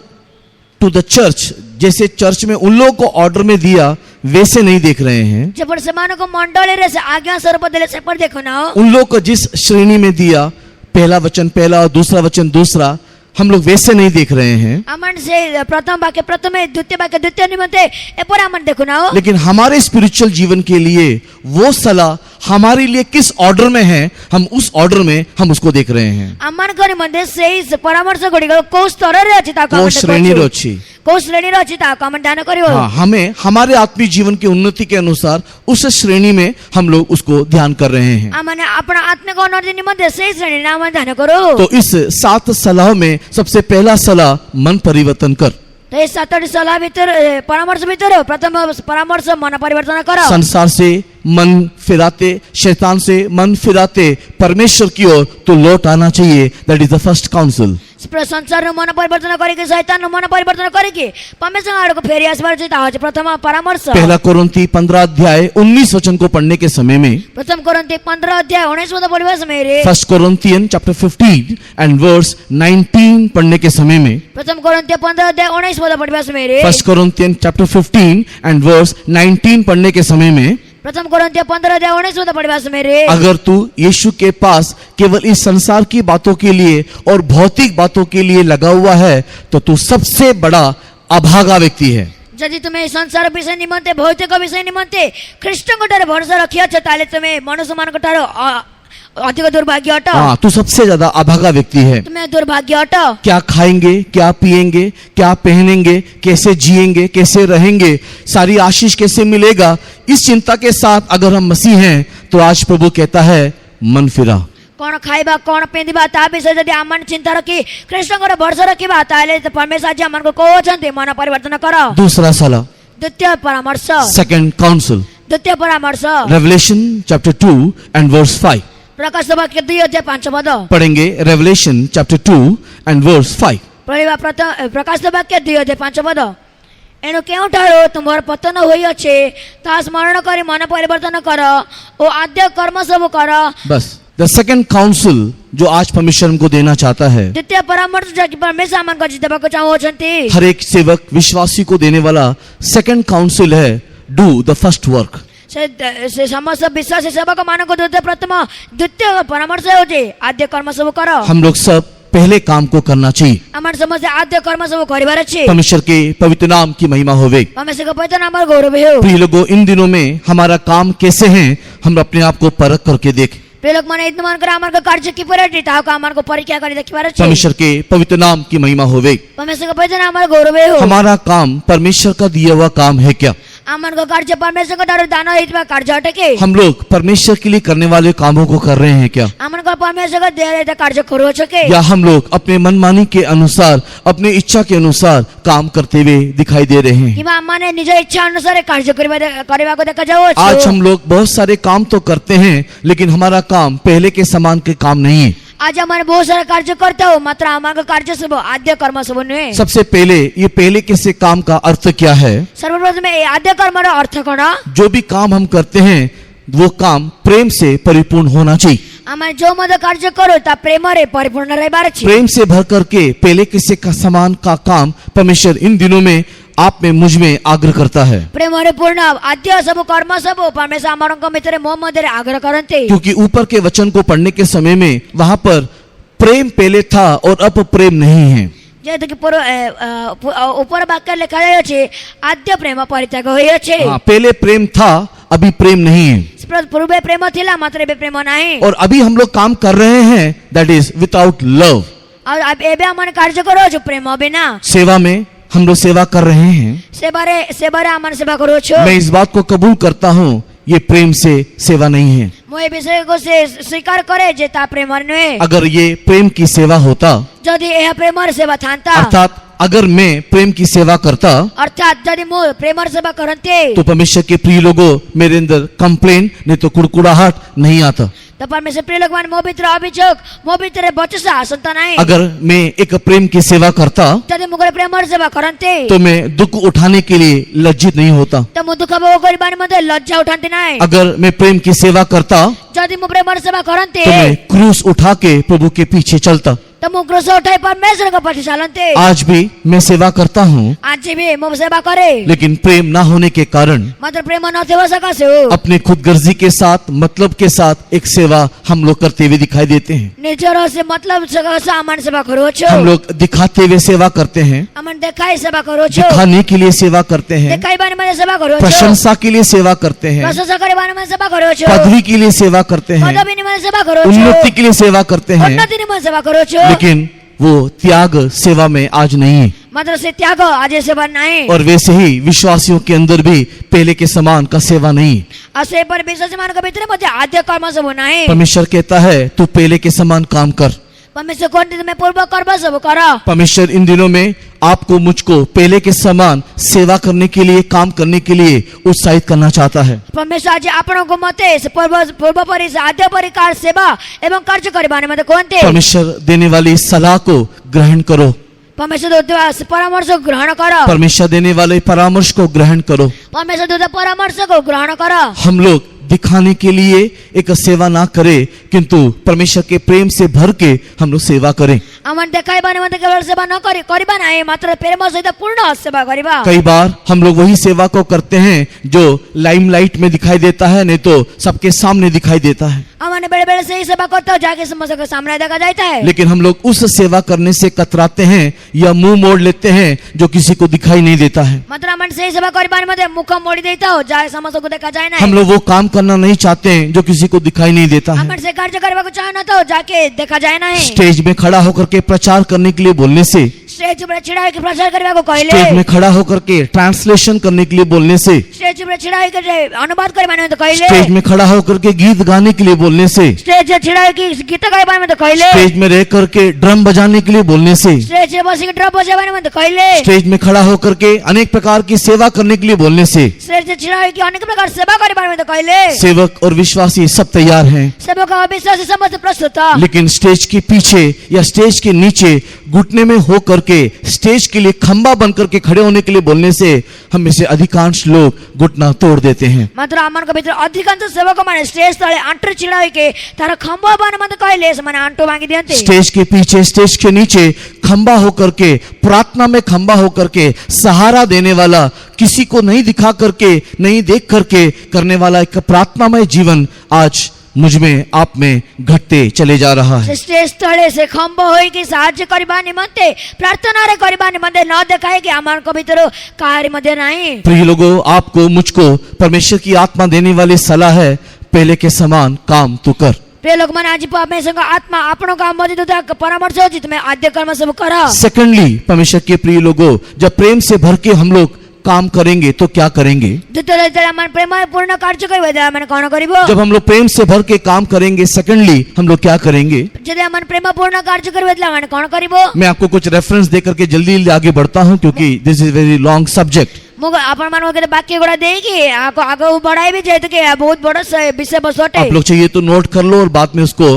टू द चर्च, जैसे चर्च में उन लोगों को ऑर्डर में दिया वैसे नहीं देख रहे हैं। जब समान को मंडले रे से आज्ञा स्वरूप देले से पर देखो ना, उन लोग को जिस श्रेणी में दिया, पहला वचन पहला और दूसरा वचन दूसरा, हम लोग वैसे नहीं देख रहे हैं। अमन से प्रथम वाक्य प्रथम, द्वितीय वाक्य द्वितीय निमंते ए पर अमन देखो ना। लेकिन हमारे स्पिरिचुअल जीवन के लिए वो सलाह हमारे लिए किस ऑर्डर में है, हम उस ऑर्डर में हम उसको देख रहे हैं। अमन को निमंते से परामर्श गुड़िक को स्तर रे अछि ता को श्रेणी रो अछि, को श्रेणी रे अछि ता कमेंट दान करियो। हाँ, हमें हमारे आत्मिक जीवन की उन्नति के अनुसार उस श्रेणी में हम लोग उसको ध्यान कर रहे हैं। अमन अपना आत्मिक उन्नति निमंते से श्रेणी नाम ध्यान करो। तो इस 7 सलाह में सबसे पहला सलाह मन परिवर्तन कर। तो इस 7 सलाह भीतर परामर्श भीतर प्रथम परामर्श मन परिवर्तन करो। संसार से मन फिराते, शैतान से मन फिराते परमेश्वर की ओर तो लौट आना चाहिए। That is the first council. संसार मन परिवर्तन करेके, शैतान मन परिवर्तन करेके परमेश्वर आड़ को फेरी आसबार चाहिँ ता प्रथम परामर्श। पहला कोरिन्थी 15 अध्याय 19 वचन को पढ़ने के समय में, प्रथम कोरिन्थी 15 अध्याय 19 वाला पढ़िबा समय रे, first Corinthian chapter 15 and verse 19 पढ़ने के समय में, प्रथम कोरिन्थी 15 अध्याय 19 वाला पढ़िबा समय रे, first Corinthian chapter 15 and verse 19 पढ़ने के समय में, प्रथम कोरिन्थी 15 अध्याय 19 वाला पढ़िबा समय रे, अगर तू यीशु के पास केवल इस संसार की बातों के लिए और भौतिक बातों के लिए लगा हुआ है तो तू सबसे बड़ा अभागा व्यक्ति है। यदि तुम्हें संसार विषय निमंते भौतिक विषय निमंते ख्रिस्ट को ठारे भरोसा रखिया छ ताले तुम्हें मनुष्य मान को ठारे अधिक दुर्भाग्य हट। हाँ, तू सबसे ज्यादा अभागा व्यक्ति है। तुम्हें दुर्भाग्य हट। क्या खाएंगे, क्या पिएंगे, क्या पहनेंगे, कैसे जिएंगे, कैसे रहेंगे, सारी आशीष कैसे मिलेगा, इस चिंता के साथ अगर हम मसीह हैं तो आज प्रभु कहता है मन फिरा। कौन खाइबा कौन पेंदिबा ता विषय यदि आमन चिंता रखी कृष्ण को भरोसा रखिबा ताले तो परमेश्वर जी आमन को कहते मन परिवर्तन करो। दूसरा सलाह, द्वितीय परामर्श, सेकंड काउंसिल, द्वितीय परामर्श, रेवलेशन चैप्टर 2 एंड वर्स 5 प्रकाश वाक्य 2 अध्याय 5 पद पढ़ेंगे। रेवलेशन चैप्टर 2 एंड वर्स 5 पढ़िबा प्रथम प्रकाश वाक्य 2 अध्याय 5 पद, एणु केउठारो तुम्हार पतन होई अछि ता स्मरण करी मन परिवर्तन कर ओ आद्य कर्म सब कर। बस द सेकंड काउंसिल जो आज परमेश्वर हमको देना चाहता है, द्वितीय परामर्श जो कि परमेश्वर मन को देबा को चाहो छथि, हर एक सेवक विश्वासी को देने वाला सेकंड काउंसिल है डू द फर्स्ट वर्क। से समस्त विश्वासी सेवक मान को देते प्रथम द्वितीय परामर्श हो जे आद्य कर्म सब कर। हम लोग सब पहले काम को करना चाहिए। हमार समझ आद्य कर्म सब करिबार अछि। परमेश्वर के पवित्र नाम की महिमा होवे। परमेश्वर का पवित्र नाम गौरव हो। प्रिय लोगों, इन दिनों में हमारा काम कैसे है हम अपने आप को परख करके देखें। प्रिय लोग माने इतना मान कर हमार का कार्य की परिणति ता का हमार को परीक्षा करी देखिबार अछि। परमेश्वर के पवित्र नाम की महिमा होवे। परमेश्वर का पवित्र नाम गौरव हो। हमारा काम परमेश्वर का दिया हुआ काम है क्या? आमनको कार्य परमेश्वरको द्वारा दान हितमा कार्य अटे कि हम लोग परमेश्वर के लिए करने वाले कामों को कर रहे हैं क्या, आमनको परमेश्वरको दिएर कार्य गरुछ कि या हम लोग अपने मनमानी के अनुसार अपनी इच्छा के अनुसार काम करते हुए दिखाई दे रहे हैं। किंवा आम्हाने निज इच्छा अनुसार कार्य କରିବାକୁ देखाଯାଉଅଛୁ। आज हम लोग बहुत सारे काम तो करते हैं लेकिन हमारा काम पहले के समान के काम नहीं है। आज आम्हाने बहुत सारा कार्य करताउ मात्र आमाको कार्य सब आद्य कर्म सब नुहे। सबसे पहले ये पहले के से काम का अर्थ क्या है? सर्वप्रथम ए आद्य कर्म र अर्थ कण जो भी काम हम करते हैं वो काम प्रेम से परिपूर्ण होना चाहिए। आमा जो मद कार्य करो ता प्रेम रे परिपूर्ण रहबार छी। प्रेम से भर करके पहले के से का समान का काम परमेश्वर इन दिनों में आप में मुझ में आग्रह करता है, प्रेम रे पूर्ण आद्य सब कर्म सब परमेश्वर आमारको मित्र मो मदरे आग्रह करन्ते। क्योंकि ऊपर के वचन को पढ़ने के समय में वहां पर प्रेम पहले था और अब प्रेम नहीं है। जेहेतु कि ऊपर वाक्य लिखा अछि आद्य प्रेम परित्याग होइअछि। हाँ, पहले प्रेम था अभी प्रेम नहीं है। पूर्वे प्रेम थिला मात्र एबे प्रेम नाही। और अभी हम लोग काम कर रहे हैं दैट इज विदाउट लव। और अब एबे हमन कार्य करो जो प्रेम बिना। सेवा में हम लोग सेवा कर रहे हैं, सेवारे हमन सेवा करो छो। मैं इस बात को कबूल करता हूँ ये प्रेम से सेवा नहीं है। मो ए विषय को से स्वीकार करे जे ता प्रेम नुहे। अगर ये प्रेम की सेवा होता, यदि यह प्रेम सेवा थांता, अर्थात अगर मैं प्रेम की सेवा करता, अर्थात यदि मो प्रेम सेवा करते तो परमेश्वर के प्रिय लोगों मेरे अंदर कंप्लेन नहीं तो कुड़कुड़ाहट नहीं आता। तो परमेश्वर प्रिय लोग मो भित्र अभियोग मो भित्र बचसा आसंता नाही। अगर मैं एक प्रेम की सेवा करता यदि मुगर प्रेम सेवा करते तो मैं दुख उठाने के लिए लज्जित नहीं होता। तो मु दुख भोग गरिबानी मध्ये लज्जा उठान्ते नाही। अगर मैं प्रेम की सेवा करता यदि मु प्रेम सेवा करते तो मैं क्रूस उठा के प्रभु के पीछे चलता। तो मु क्रूस उठाई परमेश्वर को पछि चलन्ते। आज भी मैं सेवा करता हूँ, आज भी मो सेवा करे, लेकिन प्रेम ना होने के कारण मात्र प्रेम नथिबा सकासे अपने खुदगर्जी के साथ मतलब के साथ एक सेवा हम लोग करते हुए दिखाई देते हैं। निजर से मतलब सकासे आमान सेवा करो छो। हम लोग दिखाते हुए सेवा करते हैं, आमान देखाई सेवा करो छो। दिखाने के लिए सेवा करते हैं, देखाई बारे में सेवा करो छो। प्रशंसा के लिए सेवा करते हैं, प्रशंसा करे बारे में सेवा करो छो। पदवी के लिए सेवा करते हैं, पदवी निमन सेवा करो छो। उन्नति के लिए सेवा करते हैं, उन्नति निमन सेवा करो छो। लेकिन वो त्याग सेवा में आज नहीं है। मात्र से त्याग आज सेवा नहीं। और वैसे ही विश्वासियों के अंदर भी पहले के समान का सेवा नहीं। असे पर विश्वासी मान के भीतर मध्ये आद्य कर्म सब नाही। परमेश्वर कहता है तू पहले के समान काम कर। परमेश्वर कोन में पूर्व कर्म सब कर। परमेश्वर इन दिनों में आपको मुझको पहले के समान सेवा करने के लिए काम करने के लिए उत्साहित करना चाहता है। परमेश्वर आज आपनको मते पूर्व परि आद्य परिकार सेवा एवं कार्य करबाने मते कोनते परमेश्वर देने वाली सलाह को ग्रहण करो। परमेश्वर दो परामर्श को ग्रहण करो। परमेश्वर देने वाले परामर्श को ग्रहण करो। परमेश्वर दो परामर्श को ग्रहण करो। हम लोग दिखाने के लिए एक सेवा ना करें किंतु परमेश्वर के प्रेम से भर के हम लोग सेवा करें। अमन देखाई बाने मते केवल सेवा न करी करबा नाही मात्र प्रेम सहित पूर्ण सेवा करबा। कई बार हम लोग वही सेवा को करते हैं जो लाइमलाइट में दिखाई देता है, नहीं तो सबके सामने दिखाई देता है। अमन बेड़े से ही सेवा करता हो जाके समस्त के सामने देखा जाता है। लेकिन हम लोग उस सेवा करने से कतराते हैं या मुंह मोड़ लेते हैं जो किसी को दिखाई नहीं देता है। मात्र अमन से सेवा करबाने मते मुख मोड़ी देता हो जाए समस्त को देखा जाए ना। हम लोग वो काम करना नहीं चाहते हैं जो किसी को दिखाई नहीं देता है। अमन से कार्य करबा को चाहना तो जाके देखा जाए ना। स्टेज में खड़ा होकर के प्रचार करने के लिए बोलने से, स्टेज पर छिड़ा के प्रचार करबा को कहले, स्टेज में खड़ा होकर के ट्रांसलेशन करने के लिए बोलने से, स्टेज पर छिड़ा के अनुवाद करबाने तो कहले, स्टेज में खड़ा होकर के गीत गाने के लिए बोलने से, स्टेज पर छिड़ा के गीत गाने में तो कहले, स्टेज में रह करके ड्रम बजाने के लिए बोलने से, स्टेज पर बस के ड्रम बजाने में तो कहले, स्टेज में खड़ा होकर के अनेक प्रकार की सेवा करने के लिए बोलने से, स्टेज पर छिड़ा के अनेक प्रकार सेवा करबाने में तो कहले। सेवक और विश्वासी सब तैयार हैं, सेवक और विश्वासी समस्त प्रस्तुत। लेकिन स्टेज के पीछे या स्टेज के नीचे घुटने में हो करके स्टेज के लिए खंबा बन करके खड़े होने के लिए बोलने से हम में से अधिकांश लोग घुटना तोड़ देते हैं। मात्र आमन को भीतर अधिकांश सेवक माने स्टेज तले आंटर छिड़ाई के तारा खंबा बन मत कहले से माने आंटो मांगी दियंते। स्टेज के पीछे स्टेज के नीचे खंबा होकर के प्रार्थना में खंबा होकर के सहारा देने वाला, किसी को नहीं दिखा करके नहीं देख करके करने वाला एक प्रार्थनामय जीवन आज मुझ में आप में घटते चले जा रहा है। स्टेज तले से खंबा होई कि साहाय्य करबा निमंते प्रार्थना रे करबा निमंते न देखाए कि आमन को भीतर कार्य मध्य नहीं। प्रिय लोगों, आपको मुझको परमेश्वर की आत्मा देने वाली सलाह है, पहले के समान काम तू कर। प्रिय लोग मन आज परमेश्वर का आत्मा आपनों का मौजूदा परामर्श हो जित में आद्य कर्म सब करा। सेकंडली परमेश्वर के प्रिय लोगों, जब प्रेम से भर के हम लोग काम करेंगे तो क्या करेंगे? ଦ୍ୱିତୀୟ ଯେତେବେଳେ ଆମେ ପ୍ରେମ ପୂର୍ଣ୍ଣ କାର୍ଯ୍ୟ କରିବା ତେବେ ଆମେ କଣ କରିବୁ? जब हम लोग प्रेम से भर के काम करेंगे, सेकंडली हम लोग क्या करेंगे? ଯଦି ଆମେ ପ୍ରେମ ପୂର୍ଣ୍ଣ କାର୍ଯ୍ୟ କରିବା ତେବେ ଆମେ କଣ କରିବୁ? मैं आपको कुछ रेफरेंस देकर के जल्दी जल्दी आगे बढ़ता हूं, क्योंकि this is very long subject. ମୁଁ ଆପଣ ମାନଙ୍କୁ କେତେ ବାକ୍ୟ ଗୁଡା ଦେଇକି ଆଗକୁ ବଢାଇବି, ଯେହେତु କି ବହୁତ ବଡ ବିଷୟ ବସ୍ତୁ ଅଟେ। आप लोग चाहिए तो नोट कर लो और बाद में उसको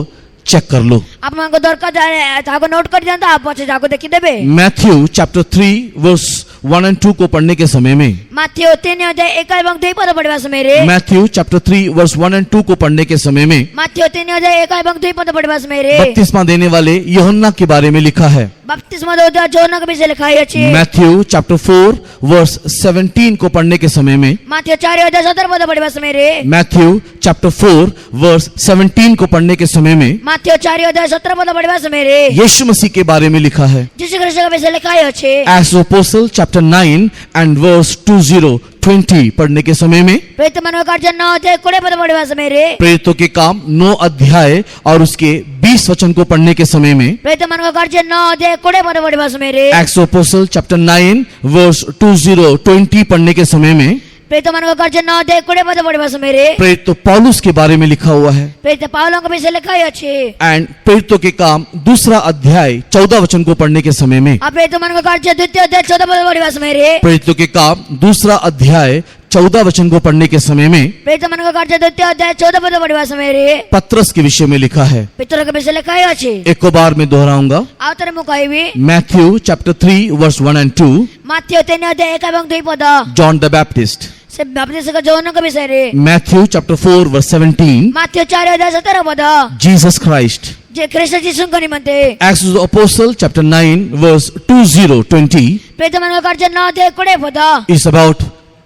चेक कर लो। ଆପଣଙ୍କୁ ଦରକାର ତାହାକୁ ନୋଟ କରିଦିଅନ୍ତୁ, ଆଉ ପଛେ ତାହାକୁ ଦେଖିଦେବେ। मैथ्यू चैप्टर 3 वर्स 1 और 2 को पढ़ने के समय में, ମାଥିଓ 3 ଅଧ୍ୟାୟ 1 ଏବଂ 2 ପଦ ପଢିବା ସମୟରେ, मैथ्यू चैप्टर 3 वर्स 1 और 2 को पढ़ने के समय में ମାଥିଓ 3 ଅଧ୍ୟାୟ 1 ଏବଂ 2 ପଦ ପଢିବା ସମୟରେ बपतिस्मा देने वाले यूहन्ना के बारे में लिखा है। ବପ୍ତିସ୍ମ ଦେଉଥିବା ଯୋହନଙ୍କ ବିଷୟରେ ଲେଖା ହୋଇଅଛି। मैथ्यू चैप्टर 4 वर्स 17 को पढ़ने के समय में, ମାଥିଓ 4 ଅଧ୍ୟାୟ 17 ପଦ ପଢିବା ସମୟରେ, मैथ्यू चैप्टर 4 वर्स 17 को पढ़ने के समय में ମାଥିଓ 4 ଅଧ୍ୟାୟ 17 ପଦ ପଢିବା ସମୟରେ यीशु मसीह के बारे में लिखा है। ଯୀଶୁ ଖ୍ରୀଷ୍ଟଙ୍କ ବିଷୟରେ ଲେଖା ହୋଇଅଛି। Acts of Apostle chapter 9 and verse 20 पढ़ने के समय में, ପ୍ରେରିତମାନଙ୍କ କାର୍ଯ୍ୟ 9 ଅଧ୍ୟାୟ 20 ପଦ ପଢିବା ସମୟରେ, प्रेरितों के काम 9 अध्याय और उसके 20 वचन को पढ़ने के समय में, ପ୍ରେରିତମାନଙ୍କ କାର୍ଯ୍ୟ 9 ଅଧ୍ୟାୟ 20 ପଦ ପଢିବା ସମୟରେ, Acts of Apostle chapter 9 verse 20 पढ़ने के समय में, ପ୍ରେରିତମାନଙ୍କ କାର୍ଯ୍ୟ 9 ଅଧ୍ୟାୟ 20 ପଦ ପଢିବା ସମୟରେ प्रेरित पौलुस के बारे में लिखा हुआ है। ପ୍ରେରିତ ପାଉଲଙ୍କ ବିଷୟରେ ଲେଖା ହୋଇଅଛି। एंड प्रेरितों के काम 2 अध्याय 14 वचन को पढ़ने के समय में, ଆଉ ପ୍ରେରିତମାନଙ୍କ କାର୍ଯ୍ୟ 2 ଅଧ୍ୟାୟ 14 ପଦ ପଢିବା ସମୟରେ, प्रेरितों के काम 2 अध्याय 14 वचन को पढ़ने के समय में ପ୍ରେରିତମାନଙ୍କ କାର୍ଯ୍ୟ 2 ଅଧ୍ୟାୟ 14 ପଦ ପଢିବା ସମୟରେ पत्रस के विषय में लिखा है। ପିତରଙ୍କ ବିଷୟରେ ଲେଖା ହୋଇଅଛି। एक बार मैं दोहराऊंगा। ଆଉ ଥରେ ମୁଁ କହିବି, मैथ्यू चैप्टर 3 वर्स 1 और 2, ମାଥିଓ 3 ଅଧ୍ୟାୟ 1 ଏବଂ 2 ପଦ जॉन द बैप्टिस्ट। ସେ ବପ୍ତିସ୍ମ ଯୋହନଙ୍କ ବିଷୟରେ, मैथ्यू चैप्टर 4 वर्स 17, ମାଥିଓ 4 ଅଧ୍ୟାୟ 17 ପଦ जीसस क्राइस्ट। ଯେ ଖ୍ରୀଷ୍ଟ ଯୀଶୁଙ୍କ ନିମନ୍ତେ, Acts of the Apostle chapter 9 verse 20 ପ୍ରେରିତମାନଙ୍କ କାର୍ଯ୍ୟ 9 ଅଧ୍ୟାୟ 20 ପଦ is about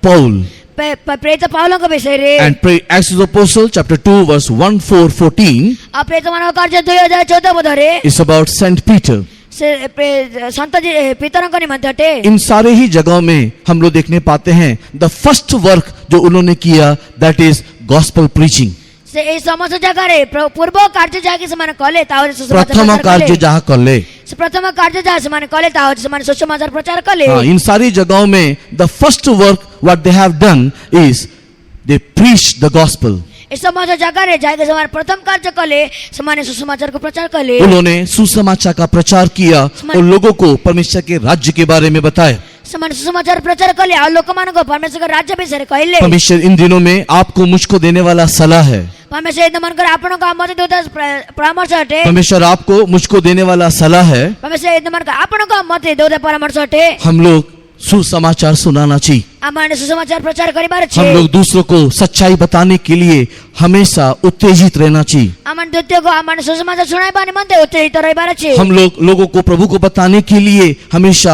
Paul, ପ୍ରେରିତ ପାଉଲଙ୍କ ବିଷୟରେ, and Acts of the Apostle chapter 2 verse 14 ଆଉ ପ୍ରେରିତମାନଙ୍କ କାର୍ଯ୍ୟ 2 ଅଧ୍ୟାୟ 14 ପଦରେ is about Saint Peter। ସେ ସନ୍ତ ପିତରଙ୍କ ନିମନ୍ତେ ଅଟେ। इन सारे ही जगहों में हम लोग देखने पाते हैं द फर्स्ट वर्क जो उन्होंने किया, दैट इज गॉस्पेल प्रीचिंग। ସେ ଏଇ ସମସ୍ତ ଜାଗାରେ ପୂର୍ବ କାର୍ଯ୍ୟ ଯାହାକି ସେମାନେ କଲେ ତାହା ହେଉଛି ସୁସମାଚାର प्रथम ପ୍ରଚାର कार्य କଲେ। जहाँ कर ले, ସେ ପ୍ରଥମ କାର୍ଯ୍ୟ ଯାହା ସେମାନେ କଲେ ତାହା ହେଉଛି ସେମାନେ ସୁସମାଚାର ପ୍ରଚାର କଲେ। इन सारी जगहों में the first work what they have done is they preach the gospel. ଏ ସମସ୍ତ ଜାଗାରେ ଯାହାକି ସେମାନେ ପ୍ରଥମ କାର୍ଯ୍ୟ କଲେ ସେମାନେ ସୁସମାଚାରକୁ ପ୍ରଚାର କଲେ। उन्होंने सुसमाचार का प्रचार किया और लोगों को परमेश्वर के राज्य के बारे में बताया। ସେମାନେ ସୁସମାଚାର ପ୍ରଚାର କଲେ ଆଉ ଲୋକମାନଙ୍କୁ ପରମେଶ୍ୱରଙ୍କ ରାଜ୍ୟ ବିଷୟରେ କହିଲେ। परमेश्वर इन दिनों में आपको मुझको देने वाला सलाह है। ପରମେଶ୍ୱର ଏ ଦିନମାନଙ୍କରେ ଆପଣଙ୍କୁ ମତେ ଦେଉଥିବା ପରାମର୍ଶ ଅଟେ। परमेश्वर आपको मुझको देने वाला सलाह है। ପରମେଶ୍ୱର ଏ ଦିନମାନଙ୍କରେ ଆପଣଙ୍କୁ ମତେ ଦେଉଥିବା ପରାମର୍ଶ ଅଟେ। हम लोग सुसमाचार सुनाना चाहिए। ଆମମାନେ ସୁସମାଚାର ପ୍ରଚାର କରିବାର ଅଛି। हम लोग दूसरों को सच्चाई बताने के लिए हमेशा उत्तेजित रहना चाहिए। ଆମମାନେ ଦ୍ୱିତୀୟକୁ ଆମମାନେ ସୁସମାଚାର ଶୁଣାଇବା ନିମନ୍ତେ ଉତ୍ତେଜିତ ରହିବାର ଅଛି। हम लोग लोगों को प्रभु को बताने के लिए हमेशा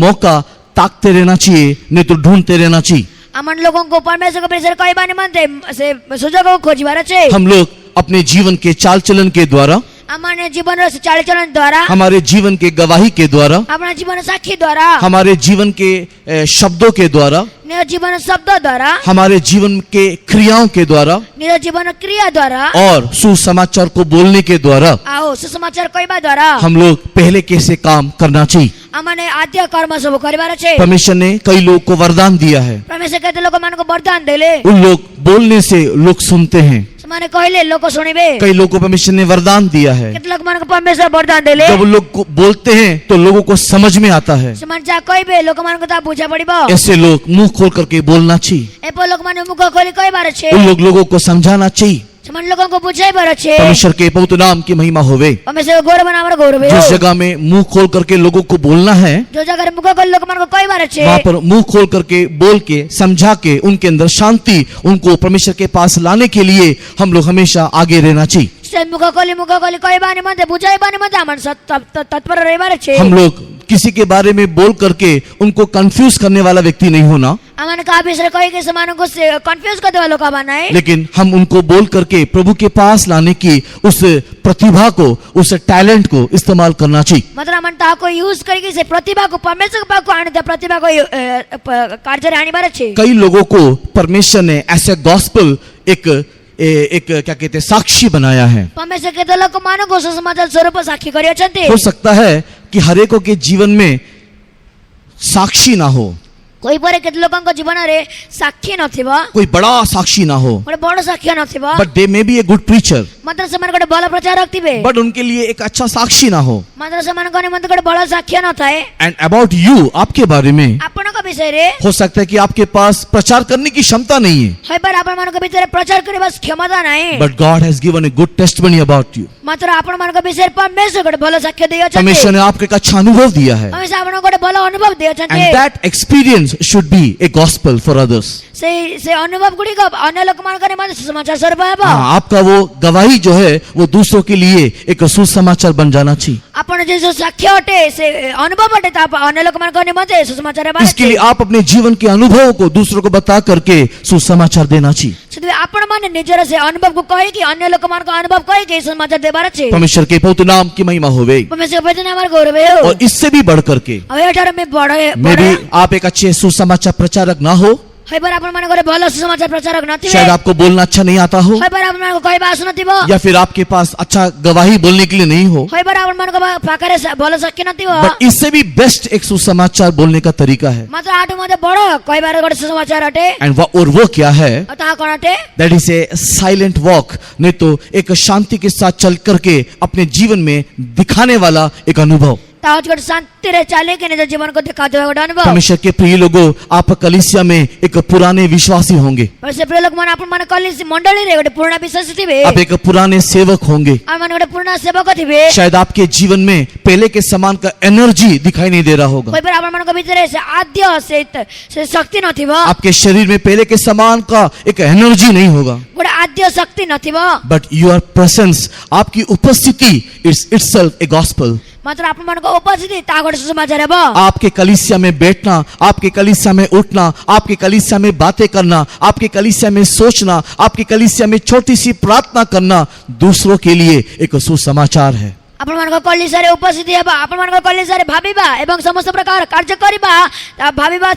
मौका ताकते रहना चाहिए, नहीं तो ढूंढते रहना चाहिए। ଆମମାନେ ଲୋକଙ୍କୁ ପରମେଶ୍ୱରଙ୍କ ବିଷୟରେ କହିବା ନିମନ୍ତେ ସେ ସୁଯୋଗକୁ ଖୋଜିବାର ଅଛି। हम लोग अपने जीवन के चाल चलन के द्वारा, ଆମମାନେ ଜୀବନର ଚାଳିଚଳନ ଦ୍ୱାରା, हमारे जीवन के गवाही के द्वारा, ଆପଣ ଜୀବନ ସାକ୍ଷୀ ଦ୍ୱାରା, हमारे जीवन के शब्दों के द्वारा, ନିଜ ଜୀବନ ଶବ୍ଦ ଦ୍ୱାରା, हमारे जीवन के क्रियाओं के द्वारा ନିଜ ଜୀବନ କ୍ରିୟା ଦ୍ୱାରା और सुसमाचार को बोलने के द्वारा ଆଉ ସୁସମାଚାର କହିବା ଦ୍ୱାରା हम लोग पहले कैसे काम करना चाहिए। ଆମମାନେ ଆଦ୍ୟ କର୍ମ ସବୁ କରିବାର ଅଛି। परमेश्वर ने कई लोग को वरदान दिया है। ପରମେଶ୍ୱର କେତେ ଲୋକମାନଙ୍କୁ ବରଦାନ ଦେଲେ। उन लोग बोलने से लोग सुनते हैं। ସେମାନେ କହିଲେ ଲୋକ ଶୁଣିବେ। कई लोगों को परमेश्वर ने वरदान दिया है। କେତେ ଲୋକମାନଙ୍କୁ ପରମେଶ୍ୱର ବରଦାନ ଦେଲେ। जब लोग बोलते हैं तो लोगों को समझ में आता है। ସେମାନେ ଯାହା କହିବେ ଲୋକମାନଙ୍କୁ ତାହା ବୁଝା ପଡିବ। ऐसे लोग मुंह खोल करके बोलना चाहिए। ଏପରି ଲୋକମାନେ ମୁଖ ଖୋଲି କହିବାର ଅଛି। उन लोगों को समझाना चाहिए। ସେମାନେ ଲୋକଙ୍କୁ ବୁଝାଇବାର ଅଛି। परमेश्वर के पवित्र नाम की महिमा होवे। ପରମେଶ୍ୱର ଗୌରବ ନାମର ଗୌରବ ହେଉ। जिस जगह में मुंह खोल करके लोगों को बोलना है, ଯୋଉ ଜାଗାରେ ମୁଖ ଖୋଲି ଲୋକମାନଙ୍କୁ କହିବାର ଅଛି वहां पर मुंह खोल करके बोल के समझा के उनके अंदर शांति, उनको परमेश्वर के पास लाने के लिए हम लोग हमेशा आगे रहना चाहिए। ସେ ମୁଖ ଖୋଲି କହିବା ନିମନ୍ତେ ବୁଝାଇବା ନିମନ୍ତେ ଆମର ତତ୍ପର ରହିବାର ଅଛି। हम लोग किसी के बारे में बोल करके उनको कंफ्यूज करने वाला व्यक्ति नहीं होना, ଆମମାନେ କାହା ବିଷୟରେ କହିକି ସେମାନଙ୍କୁ କନଫ୍ୟୁଜ କରିଦେବା ଲୋକ ହବା ନାହିଁ। लेकिन हम उनको बोल करके प्रभु के पास लाने की उस प्रतिभा को, उस टैलेंट को इस्तेमाल करना चाहिए। मतलब ଆମମାନେ ତାହାକୁ ୟୁଜ କରିକି ସେ ପ୍ରତିଭାକୁ ପରମେଶ୍ୱରଙ୍କ ପାଖକୁ ଆଣିଥିବା ପ୍ରତିଭାକୁ କାର୍ଯ୍ୟରେ ଆଣିବାର ଅଛି। कई लोगों को परमेश्वर ने ऐसे गॉस्पेल एक क्या कहते हैं साक्षी बनाया है। ପରମେଶ୍ୱର କେତେ ଲୋକମାନଙ୍କୁ ସୁସମାଚାର ସ୍ୱରୂପ ସାକ୍ଷୀ କରିଅଛନ୍ତି। हो सकता है कि हरेकों के जीवन में साक्षी ना हो, ହୋଇପାରେ କେତେ ଲୋକଙ୍କ ଜୀବନରେ ସାକ୍ଷୀ ନଥିବ, कोई बड़ा साक्षी ना हो, ଗୋଟେ ବଡ ସାକ୍ଷ୍ୟ ନଥିବ, but they may be a good preacher, ମାତ୍ର ସେମାନେ ଗୋଟେ ଭଲ ପ୍ରଚାରକ ଥିବେ, but उनके लिए एक अच्छा साक्षी ना हो. ମାତ୍ର ସେମାନଙ୍କ ନିମନ୍ତେ ଗୋଟେ ଭଲ ସାକ୍ଷ୍ୟ ନଥାଏ। And about you, आपके बारे में ଆପଣଙ୍କ ବିଷୟରେ हो सकता है कि आपके पास प्रचार करने की क्षमता नहीं है, ହୋଇପାରେ ଆପଣମାନଙ୍କ ଭିତରେ ପ୍ରଚାର କରିବା କ୍ଷମତା ନାହିଁ, but God has given a good testimony about you. ମାତ୍ର ଆପଣମାନଙ୍କ ବିଷୟରେ ପରମେଶ୍ୱର ଗୋଟେ ଭଲ ସାକ୍ଷ୍ୟ ଦେଇଅଛନ୍ତି। परमेश्वर ने आपको एक अच्छा अनुभव दिया है, ପରମେଶ୍ୱର ଆପଣଙ୍କୁ ଗୋଟେ ଭଲ ଅନୁଭବ ଦେଇଅଛନ୍ତି। and that experience should be a gospel for others. ସେ ଅନୁଭବ ଗୁଡିକ ଅନ୍ୟ ଲୋକମାନଙ୍କ ନିମନ୍ତେ ସୁସମାଚାର ସ୍ୱରୂପ ହେବ। आपका वो गवाही जो है वो दूसरों के लिए एक सुसमाचार बन जाना चाहिए. ଆପଣ ଯେ ଯୋଉ ସାକ୍ଷ୍ୟ ଅଟେ ସେ ଅନୁଭବ ଅଟେ ତା ଅନ୍ୟ ଲୋକମାନଙ୍କ ନିମନ୍ତେ ସୁସମାଚାର ହେବା इसके लिए आप अपने जीवन के अनुभव को दूसरों को बता करके सुसमाचार देना चाहिए. ସେଥିପାଇଁ ଆପଣମାନେ ନିଜର ସେ ଅନୁଭବକୁ କହିକି ଅନ୍ୟ ଲୋକମାନଙ୍କ ଅନୁଭବ କହିକି ସୁସମାଚାର ଦେବାର ଅଛି। परमेश्वर के पवित्र नाम की महिमा होवे. ପରମେଶ୍ୱର ଭଜନ ଆମର ଗୌରବ ହେଉ। और इससे भी बढ़ करके ଆଉ ଏଠାରୁ ଆମେ ବଡ मे भी आप एक अच्छे सुसमाचार प्रचारक ना हो, ହୋଇପାରେ ଆପଣମାନଙ୍କ ଗୋଟେ ଭଲ ସୁସମାଚାର ପ୍ରଚାରକ ନଥିବେ, शायद आपको बोलना अच्छा नहीं आता हो, ହୋଇପାରେ ଆପଣମାନଙ୍କୁ କହିବା ଆସୁନଥିବ, या फिर आपके पास अच्छा गवाही बोलने के लिए नहीं हो, ହୋଇପାରେ ଆପଣମାନଙ୍କ ପାଖରେ ଭଲ ସାକ୍ଷ୍ୟ ନଥିବ, बट इससे भी बेस्ट एक सुसमाचार बोलने का तरीका है. ମାତ୍ର ଆଠୁ ମଧ୍ୟ ବଡ କହିବାର ଗୋଟେ ସୁସମାଚାର ଅଟେ। और वो क्या है? ଆଉ ତାହା କଣ ଅଟେ? That is a silent walk, नहीं तो एक शांति के साथ चल करके अपने जीवन में दिखाने वाला एक अनुभव. ତା ହଉଛି ଗୋଟେ ଶାନ୍ତିରେ ଚାଲିକି ନିଜ ଜୀବନକୁ ଦେଖାଉଥିବା ଗୋଟେ ଅନୁଭବ। परमेश्वर के प्रिय लोगों, आप कलीसिया में एक पुराने विश्वासी होंगे, ସେ ପ୍ରିୟ ଲୋକମାନେ ଆପଣମାନେ କଲିସି ମଣ୍ଡଳୀରେ ଗୋଟେ ପୁରୁଣା ବିଶ୍ୱାସୀ ଥିବେ, आप एक पुराने सेवक होंगे. ଆପଣମାନେ ଗୋଟେ ପୁରୁଣା ସେବକ ଥିବେ, शायद आपके जीवन में पहले के समान का एनर्जी दिखाई नहीं दे रहा होगा, ହୋଇପାରେ ଆପଣମାନଙ୍କ ଭିତରେ ସେ ଆଦ୍ୟ ସେ ଶକ୍ତି ନଥିବ, आपके शरीर में पहले के समान का एक एनर्जी नहीं होगा, ଗୋଟେ ଆଦ୍ୟ ଶକ୍ତି ନଥିବ, बट योर प्रेजेंस, आपकी उपस्थिति इट्स इटसेल्फ ए गॉस्पेल. ମାତ୍ର ଆପଣମାନଙ୍କ ଉପସ୍ଥିତି ତାହା ଗୋଟେ ସୁସମାଚାର ହେବ। आपके कलीसिया में बैठना, आपके कलीसिया में उठना, आपके कलीसिया में बातें करना, आपके कलीसिया में सोचना, आपके कलीसिया में छोटी सी प्रार्थना करना दूसरों के लिए एक सुसमाचार है. ଆପଣମାନଙ୍କ କଲିସାରେ ଉପସ୍ଥିତି ହେବା, ଆପଣମାନଙ୍କ କଲିସାରେ ଭାବିବା ଏବଂ ସମସ୍ତ ପ୍ରକାର କାର୍ଯ୍ୟ କରିବା, ଭାବିବା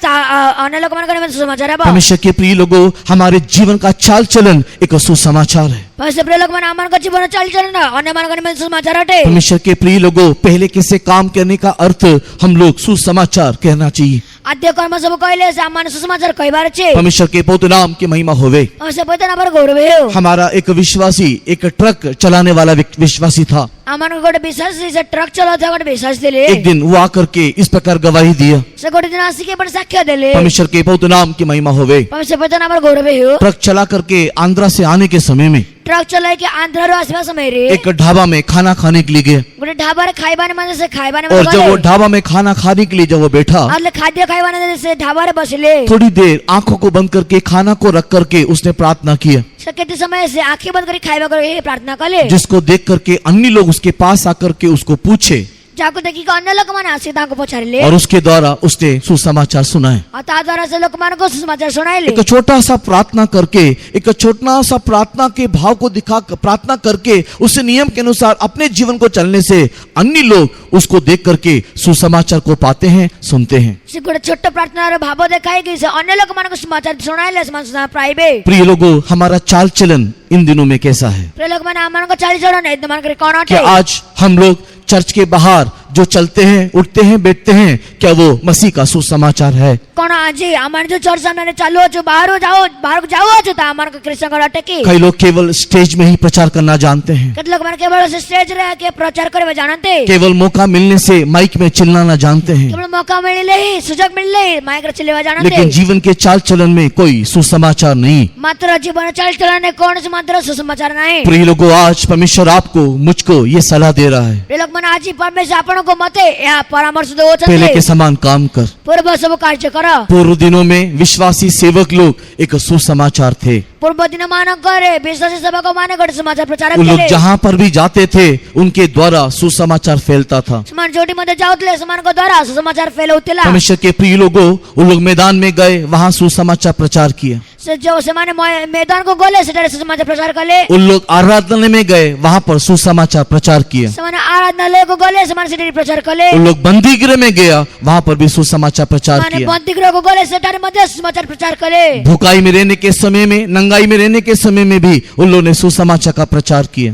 ଅନ୍ୟ ଲୋକମାନଙ୍କ ନିମନ୍ତେ ସୁସମାଚାର ହେବ। परमेश्वर के प्रिय लोगों, हमारे जीवन का चाल चलन एक सुसमाचार है. ସେ ପ୍ରିୟ ଲୋକମାନେ ଆମମାନଙ୍କ ଜୀବନ ଚାଲିଚଳନ ଅନ୍ୟମାନଙ୍କ ନିମନ୍ତେ ସୁସମାଚାର ଅଟେ। परमेश्वर के प्रिय लोगों, पहले कैसे काम करने का अर्थ हम लोग सुसमाचार कहना चाहिए. ଆଦ୍ୟ କର୍ମ ସବୁ କହିଲେ ସେ ଆମମାନେ ସୁସମାଚାର କହିବାର ଅଛି। परमेश्वर के पवित्र नाम की महिमा होवे. ସେ ପଇତା ଆମର ଗୌରବ ହେଉ। हमारा एक विश्वासी, एक ट्रक चलाने वाला विश्वासी था. ଆମମାନଙ୍କୁ ଗୋଟେ ବିଶ୍ୱାସୀ, ସେ ଟ୍ରକ୍ ଚଲାଉଥିବା ଗୋଟେ ବିଶ୍ୱାସୀ ଥିଲେ। एक दिन वो आकर के इस प्रकार गवाही दिया. ସେ ଗୋଟେ ଦିନ ଆସିକି ଏପଟେ ସାକ୍ଷ୍ୟ ଦେଲେ। परमेश्वर के पवित्र नाम की महिमा होवे. ସେ ପଇତା ଆମର ଗୌରବ ହେଉ। ट्रक चला करके आंध्रा से आने के समय में ଟ୍ରକ୍ ଚଲାଇକି ଆନ୍ଧ୍ରରୁ ଆସିବା ସମୟରେ एक ढाबा में खाना खाने के लिए गए, ଗୋଟେ ଢାବାରେ ଖାଇବା ନିମନ୍ତେ ସେ ଖାଇବା और ନିମନ୍ତେ जब वो ଗଲେ। ढाबा में खाना खाने के लिए जब वो बैठा, ଆଉ ଖାଦ୍ୟ ଖାଇବା ନିମନ୍ତେ ସେ ଢାବାରେ ବସିଲେ। थोड़ी देर आंखों को बंद करके खाना को रख करके उसने प्रार्थना किया, ସେ କେତେ ସମୟ ସେ ଆଖି ବନ୍ଦ କରି ଖାଇବା କରି ପ୍ରାର୍ଥନା କଲେ। जिसको देख करके अन्य लोग उसके पास आकर के उसको पूछे, ଯାହାକୁ ଦେଖିକି ଅନ୍ୟ ଲୋକମାନେ ଆସି ତାଙ୍କୁ ପଚାରିଲେ, और उसके द्वारा उसने सुसमाचार सुनाए. ଆଉ ତା ଦ୍ୱାରା ସେ ଲୋକମାନଙ୍କୁ ସୁସମାଚାର ଶୁଣାଇଲେ। एक छोटा सा प्रार्थना करके, एक छोटा सा प्रार्थना के भाव को दिखा, प्रार्थना करके उस नियम के अनुसार अपने जीवन को चलने से अन्य लोग उसको देख करके सुसमाचार को पाते हैं, सुनते हैं. ସେ ଗୋଟେ ଛୋଟ ପ୍ରାର୍ଥନାର ଭାବ ଦେଖାଇକି ସେ ଅନ୍ୟ ଲୋକମାନଙ୍କୁ ସୁସମାଚାର ଶୁଣାଇଲେ, ସେମାନେ ସୁସମାଚାର ପାଇବେ। प्रिय लोगों, हमारा चाल चलन इन दिनों में कैसा है? ପ୍ରିୟ ଲୋକମାନେ ଆମମାନଙ୍କ ଚାଲିଚଳନ ଏମାନଙ୍କର କଣ ଅଟେ? क्या आज हम लोग चर्च के बाहर जो चलते हैं, उठते हैं, बैठते हैं, क्या वो मसीह का सुसमाचार है? କଣ ଆଜି ଆମର ଯୋଉ ଚର୍ଚ୍ଚ ସାମ୍ନାରେ ଚାଲୁଅଛୁ, ବାହାରକୁ ଯାଉଅଛୁ, ତା ଆମମାନଙ୍କ ଖ୍ରୀଷ୍ଟଙ୍କର ଅଟେ କି? कई लोग केवल स्टेज में ही प्रचार करना जानते हैं, କେତେ ଲୋକମାନେ କେବଳ ସେ ଷ୍ଟେଜରେ ଆକି ପ୍ରଚାର କରିବା ଜାଣନ୍ତି, केवल मौका मिलने से माइक में चिल्लाना जानते हैं, କେବଳ ମौका ମିଳିଲେ ହିଁ, ସୁଯୋଗ ମିଳିଲେ ହିଁ ମାଇକରେ ଚିଲେଇବା ଜାଣନ୍ତି, लेकिन जीवन के चाल चलन में कोई सुसमाचार नहीं. ମାତ୍ର ଜୀବନ ଚାଲିଚଳନରେ କୌଣସି ମାତ୍ର ସୁସମାଚାର ନାହିଁ। प्रिय लोगों, आज परमेश्वर आपको, मुझको ये सलाह दे रहा है, ପ୍ରିୟ ଲୋକମାନେ ଆଜି ପରମେଶ୍ୱର ଆପଣଙ୍କୁ ମତେ ଏହା ପରାମର୍ଶ पहले के ଦେଉଛନ୍ତି, समान काम कर. ପୂର୍ବ ସବୁ କାର୍ଯ୍ୟ କର। पूर्व दिनों में विश्वासी सेवक लोग एक सुसमाचार थे. ପୂର୍ବ ଦିନ ମାନଙ୍କରେ ବିଶ୍ୱାସୀ ସେବକ ମାନେ ଗୋଟେ ସମାଚାର ପ୍ରଚାର वो लोग କଲେ। जहां पर भी जाते थे उनके द्वारा सुसमाचार फैलता था. ସେମାନେ ଯୋଉଠି ମଧ୍ୟ ଯାଉଥିଲେ ସେମାନଙ୍କ ଦ୍ୱାରା ସୁସମାଚାର ଫେଲଉଥିଲା। परमेश्वर के प्रिय लोगों, वो लोग मैदान में गए, वहां सुसमाचार प्रचार किया. ସେ ଯୋଉ ସେମାନେ ମୈଦାନକୁ ଗଲେ ସେଠାରେ ସୁସମାଚାର प्रचार कले। उन लोग आराधनालय में गए, वहां पर सुसमाचार प्रचार किया. ସେମାନେ ଆରାଧନାଲୟକୁ ଗଲେ ସେମାନେ ସେଠାରେ ପ୍ରଚାର କଲେ। उन लोग बंदी गृह में गया, वहां पर भी सुसमाचार प्रचार ସେମାନେ किया. ବନ୍ଦୀଗୃହକୁ ଗଲେ ସେଠାରେ ମଧ୍ୟ ସୁସମାଚାର प्रचार କଲେ। भुखाई में रहने के समय में, तंगाई में रहने के समय में भी उन लोगों ने सुसमाचार का प्रचार किया।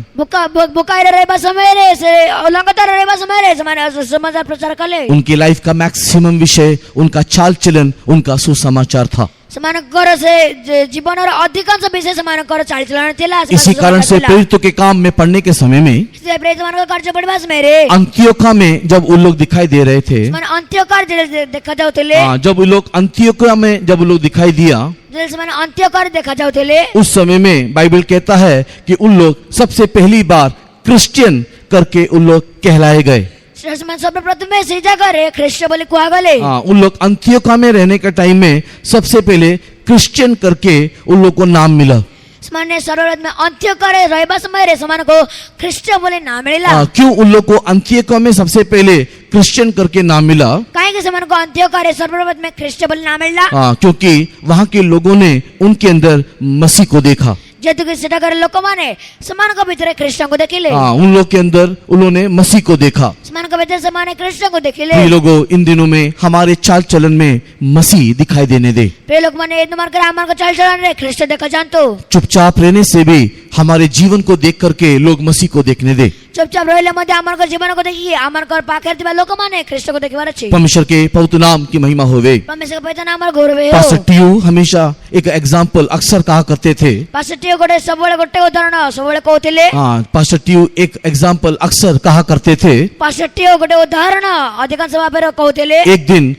बुकाएर रहेबा समयरे से लगातार रहेबा समयरे समाने समाचार प्रचार कले उनकी लाइफ का मैक्सिमम विषय, उनका चाल चलन, उनका सुसमाचार था। समानकर से जीवन और अधिकांश विषय समानकर चालचलन थिला। इसी कारण से प्रेरितों के काम में पढ़ने के समय में इसलिए प्रेरित समानकर कार्य पढ़बा समयरे अंत्योखा में जब उन लोग दिखाई दे रहे थे, समान अंत्योकार देखा जाउथिले। जब उन लोग अंत्योखा में जब उन लोग दिखाई दिया, जे समान अंत्योकार देखा जाउथिले, उस समय में बाइबल कहता है कि उन लोग सबसे पहली बार क्रिश्चियन करके उन लोग कहलाए गए। समान सर्वप्रथम में सीधा करे ख्रिस्ट बोले कुआ गले। उन लोग अंत्योखा में रहने के टाइम में सबसे पहले क्रिश्चियन करके उन लोग को नाम मिला। समान सर्वप्रथम में अंत्योकार रहेबा समयरे समान को ख्रिस्ट बोले नाम मिला। क्यों उन लोग को अंत्योखा में सबसे पहले क्रिश्चियन करके नाम मिला? काहे के समान को अंत्योकार सर्वप्रथम में ख्रिस्ट बोले नाम मिला। क्योंकि वहां के लोगों ने उनके अंदर मसीह को देखा। जेतु कि सेटा करे लोक माने समान को भीतर कृष्ण को देखिले। उन लोग के अंदर उन्होंने मसीह को देखा। समान को भीतर समान कृष्ण को देखिले। ये लोगों इन दिनों में हमारे चाल चलन में मसीह दिखाई देने दे। पे लोग माने एक नंबर करे हमारे को चाल चलन रे कृष्ण देखा जानतो। चुपचाप रहने से भी हमारे जीवन को देख करके लोग मसीह को देखने दे। चुपचाप रहले मध्ये हमारे को जीवन को देखिए हमारे को पाखेर दिबा लोक माने कृष्ण को देखिबार अछि। परमेश्वर के पवित्र नाम की महिमा होवे। परमेश्वर के पवित्र नाम और गौरव हो। पास्टर टीयू हमेशा एक एग्जांपल अक्सर कहा करते थे। पास्टर टीयू गोटे सबले गोटे उदाहरण सबले कहथिले। पास्टर टीयू एक एग्जांपल अक्सर कहा करते थे। पास्टर टीयू गोटे उदाहरण अधिकांश भाबरे कहथिले। एक दिन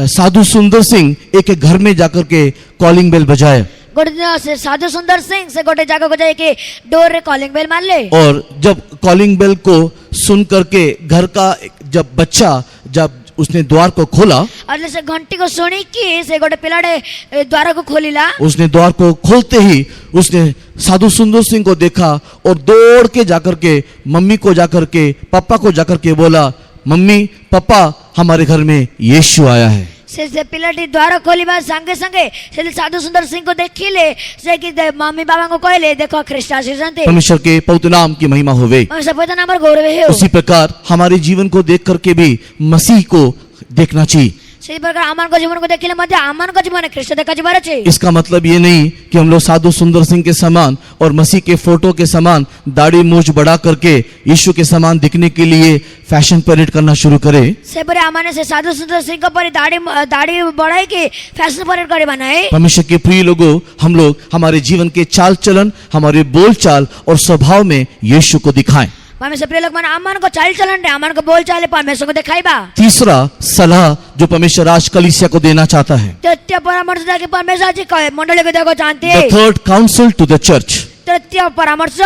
साधु सुंदर सिंह एक घर में जाकर के कॉलिंग बेल बजाए। गोटे दिन से साधु सुंदर सिंह से गोटे जगह को जाए के डोर रे कॉलिंग बेल मार ले। और जब कॉलिंग बेल को सुन करके घर का जब बच्चा जब उसने द्वार को खोला, और से घंटी को सुनी कि से गोटे पिलाड़े द्वार को खोलिला। उसने द्वार को खोलते ही उसने साधु सुंदर सिंह को देखा और दौड़ के जाकर के मम्मी को जाकर के पापा को जाकर के बोला, मम्मी पापा हमारे घर में यीशु आया है। से पिलाटी द्वार खोलिबा संगे संगे से साधु सुंदर सिंह को देखिले से कि मम्मी बाबा को कहले देखो ख्रिस्ट आशीषंते। परमेश्वर के पवित्र नाम की महिमा होवे। परमेश्वर पवित्र नाम और गौरव है। उसी प्रकार हमारे जीवन को देख करके भी मसीह को देखना चाहिए। इसी प्रकार आमान को जीवन को देखिले मध्ये आमान को जीवन ख्रिस्ट देखा जीवार अछि। इसका मतलब ये नहीं कि हम लोग साधु सुंदर सिंह के समान और मसीह के फोटो के समान दाढ़ी मूछ बढ़ा करके यीशु के समान दिखने के लिए फैशन परेड करना शुरू करें। से परे आमाने से साधु सुंदर सिंह को पर दाढ़ी बढ़ाई के फैशन परेड करे बनाए। परमेश्वर के प्रिय लोगों, हम लोग हमारे जीवन के चाल चलन, हमारे बोल चाल और स्वभाव में यीशु को दिखाएं। परमेश्वर प्रिय लोग माने आमान को चाल चलन रे आमान को बोल चाल परमेश्वर को दिखाइबा। तीसरा सलाह जो परमेश्वर आज कलीसिया को देना चाहता है, तृतीय परामर्श कि परमेश्वर जी कहे मंडली को देखो जानते द हैं। Third council to the church. तृतीय परामर्श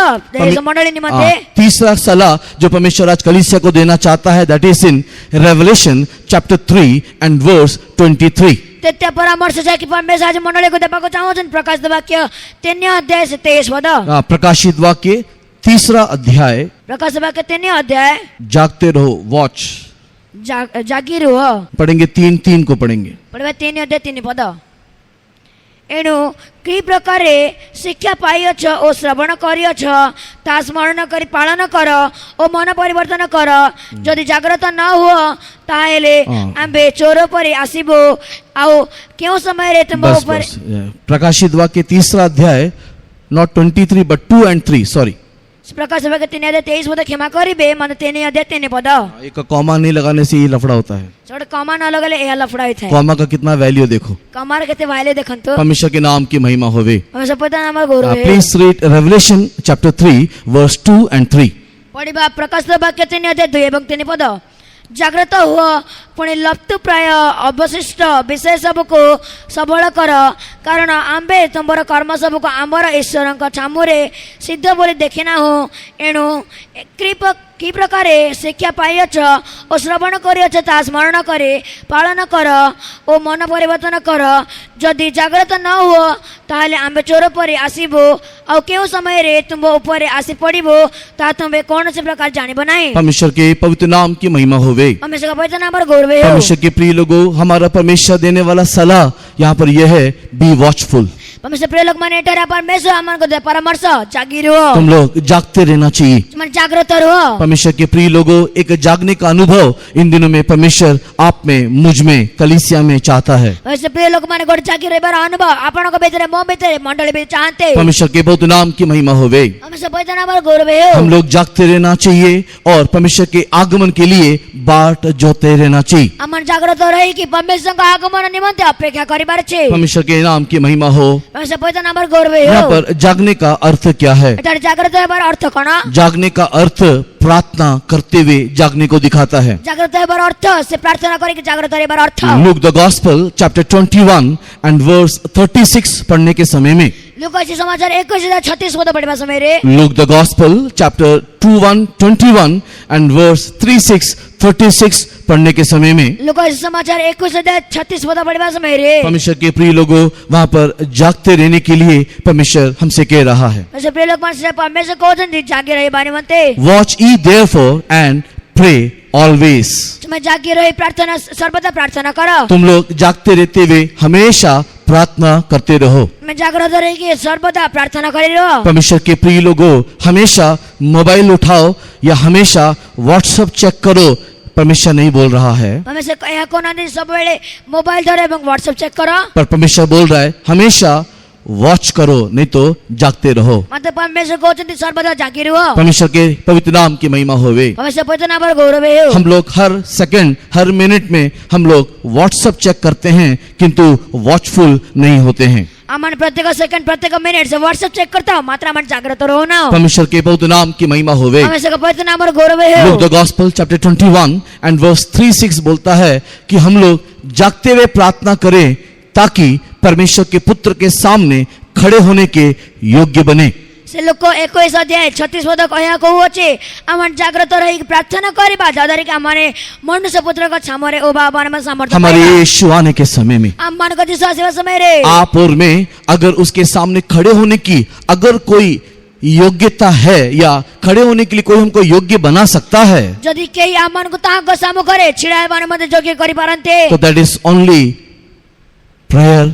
मंडली निमित्ते। तीसरा सलाह जो परमेश्वर आज कलीसिया को देना चाहता है, that is in Revelation chapter 3 and verse 23। तृतीय परामर्श है कि परमेश्वर आज मंडली को देबा को चाहछन प्रकाशित वाक्य 3 अध्याय से 23 पद। प्रकाशित वाक्य 3 अध्याय। प्रकाशित वाक्य 3 अध्याय। जागते रहो, वॉच। जागी रहो। पढ़ेंगे 3:3 को पढ़ेंगे। पढ़वा 3 अध्याय 3 पद। एणु कि प्रकारे शिक्षा पाइछ ओ श्रवण करिछ ता स्मरण करी पालन कर ओ मन परिवर्तन कर। जदि जागृत न हो ताहेले आंबे चोर पर आसीबो आउ केउ समय रे तुम ऊपर। प्रकाशित वाक्य 3 अध्याय, नॉट 23 बट 2 and 3, सॉरी। प्रकाश वाक्य 3 अध्याय 23 पद क्षमा करिबे मन 3 अध्याय 3 पद। एक कॉमा नहीं लगाने से ये लफड़ा होता है। छोड़ कॉमा न लगले ए लफड़ा होता है। कॉमा का कितना वैल्यू देखो। कॉमा रे केते वैल्यू देखंतो। परमेश्वर के नाम की महिमा होवे। परमेश्वर पवित्र नाम गौरव है। Please read Revelation chapter 3 verse 2 and 3। पढ़िबा प्रकाश वाक्य 3 अध्याय 2 एवं 3 पद। जागृत हुआ पुणी लप्तु प्राय अवशिष्ट विषय सबको सबल कर कारण आंबे तुमर कर्म सबको आमर ईश्वर छामुरे सिद्ध बोली देखिना हो। एणु कि प्रकारे शिक्षा पाइछ और श्रवण करिछ ता स्मरण करे पालन कर ओ मन परिवर्तन कर। जदि जागृत न हो ताहले आंबे चोर पर आसीबो और केउ समय रे तुम ऊपर आसी पड़िबो ता तुम्हें कौन से प्रकार जानिबो नहीं। परमेश्वर के पवित्र नाम की महिमा होवे। परमेश्वर का पवित्र नाम पर गौरव है। परमेश्वर के प्रिय लोगों, हमारा परमेश्वर देने वाला सलाह यहाँ पर यह है, बी वॉचफुल। परमेश्वर प्रिय लोग माने एठारे परमेश्वर आमनको दे परामर्श जागी रुह तुम लोग जागते रहना चाहिए। मन जागृत रुह परमेश्वर के प्रिय लोगों, एक जागने का अनुभव इन दिनों में परमेश्वर आप में, मुझ में, कलीसिया में चाहता है। परमेश्वर प्रिय लोग माने गोटे जागी रहबार अनुभव आपनको बेतरे मो बेतरे मंडली भी चाहते परमेश्वर के बहुत नाम की महिमा होवे। परमेश्वर पवित्र नाम पर गौरव है हम लोग जागते रहना चाहिए और परमेश्वर के आगमन के लिए बाट जोते रहना चाहिए। अमन जागृत रही कि परमेश्वर का आगमन निमंते अपेक्षा करिबार छे। परमेश्वर के नाम की महिमा हो। परमेश्वर पवित्र नाम पर गौरव है यहाँ पर जागने का अर्थ क्या है? एठारे जागृत रहबार अर्थ कोना? जागने का अर्थ प्रार्थना करते हुए जागने को दिखाता है। जागृत रहबार अर्थ से प्रार्थना करे कि जागृत रहबार अर्थ Luke the gospel chapter 21 and verse 36 पढ़ने के समय में, लूका समाचार 21:36 पद पढ़िबा समय रे Luke the gospel chapter 21 and verse 36 पढ़ने के समय में लूका समाचार 21:36 पद पढ़िबा समय रे परमेश्वर के प्रिय लोगों, वहाँ पर जागते रहने के लिए परमेश्वर हमसे कह रहा है। परमेश्वर प्रिय लोग मानसे परमेश्वर कहउछन् जागी रही बारे मते watch ye therefore and pray always. तुम जागी रही प्रार्थना सर्वदा प्रार्थना करो। तुम लोग जागते रहते हुए हमेशा प्रार्थना करते रहो। मैं जागृत रही कि सर्वदा प्रार्थना करे रहो। परमेश्वर के प्रिय लोगों, हमेशा मोबाइल उठाओ या हमेशा व्हाट्सएप चेक करो, परमेश्वर नहीं बोल रहा है। परमेश्वर कहा कोना दिन सब वेले मोबाइल धरो एवं व्हाट्सएप चेक करो, पर परमेश्वर बोल रहा है हमेशा वॉच करो, नहीं तो जागते रहो। मतलब परमेश्वर कहउछन् सर्वदा जागी रहो। परमेश्वर के पवित्र नाम की महिमा होवे। परमेश्वर पवित्र नाम पर गौरव है। हम लोग हर सेकंड, हर मिनट में हम लोग व्हाट्सएप चेक करते हैं, किंतु वॉचफुल नहीं होते हैं। अमन प्रत्येक सेकंड प्रत्येक मिनट से व्हाट्सएप चेक करता हो, मात्र मन जागृत रहो ना। परमेश्वर के पवित्र नाम की महिमा होवे। परमेश्वर का पवित्र नाम पर गौरव है। Luke the gospel chapter 21 and verse 36 बोलता है कि हम लोग जागते हुए प्रार्थना करें ताकि परमेश्वर के पुत्र के सामने खड़े होने के योग्य बने। से लोग 21:36 पद कहा कहूचे अमन जागृत रही प्रार्थना करिबा जदरि कि हमने मनुष्य पुत्र का छामरे ओबा बारे सामर्थ्य हमारे यीशु आने के समय में अमन को दिशा सेवा समय रे आप और मैं अगर उसके सामने खड़े होने की अगर कोई योग्यता है या खड़े होने के लिए कोई हमको योग्य बना सकता है, यदि केही अमन को ताको सामु करे छिड़ाए बारे मध्ये योग्य करि पारन्ते, तो that is only prayer,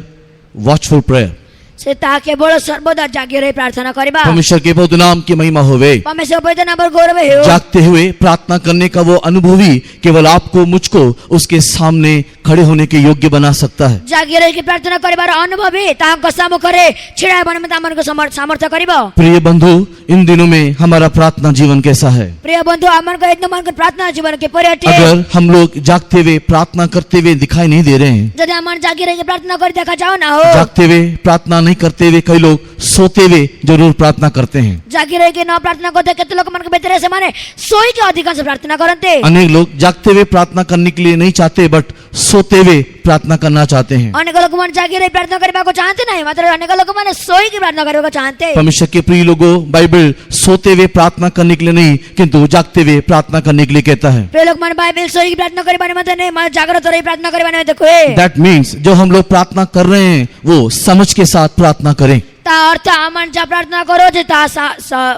watchful prayer. से ता केवल सर्वदा जागी रही प्रार्थना करिबा। परमेश्वर के पवित्र नाम की महिमा होवे। परमेश्वर पवित्र नाम पर गौरव है। जागते हुए प्रार्थना करने का वो अनुभवी केवल आपको मुझको उसके सामने खड़े होने के योग्य बना सकता है। जागी रही प्रार्थना करिबार अनुभवी ताको सामु करे छिड़ाए बारे मध्ये अमन को सामर्थ्य करिबा। प्रिय बंधु, इन दिनों में हमारा प्रार्थना जीवन कैसा है? प्रिय बंधु, अमन को एकदम मन को प्रार्थना जीवन के परियटे अगर हम लोग जागते हुए प्रार्थना करते हुए दिखाई नहीं दे रहे हैं, यदि अमन जागी रही प्रार्थना कर देखा जाओ ना हो, जागते हुए प्रार्थना नहीं करते हुए कई लोग सोते हुए जरूर प्रार्थना करते हैं। जागी रही के न प्रार्थना करते केते लोग मन के बेतरे से माने सोई के अधिकांश प्रार्थना करते। अनेक लोग जागते हुए प्रार्थना करने के लिए नहीं चाहते, बट सोते हुए प्रार्थना करना चाहते हैं। अनेक लोग मन जागी रही प्रार्थना करबा को चाहते नहीं, मात्र अनेक लोग माने सोई की प्रार्थना करबा को चाहते। परमेश्वर के प्रिय लोगों, बाइबल सोते हुए प्रार्थना करने के लिए नहीं किंतु जागते हुए प्रार्थना करने के लिए कहता है। प्रिय लोग मन बाइबल सोई की प्रार्थना करबा में नहीं, माने जागृत रही प्रार्थना करबा में देखो। दैट मीन्स जो हम लोग प्रार्थना कर रहे हैं वो समझ के साथ प्रार्थना करें। ता अर्थ अमन जा प्रार्थना करो जे ता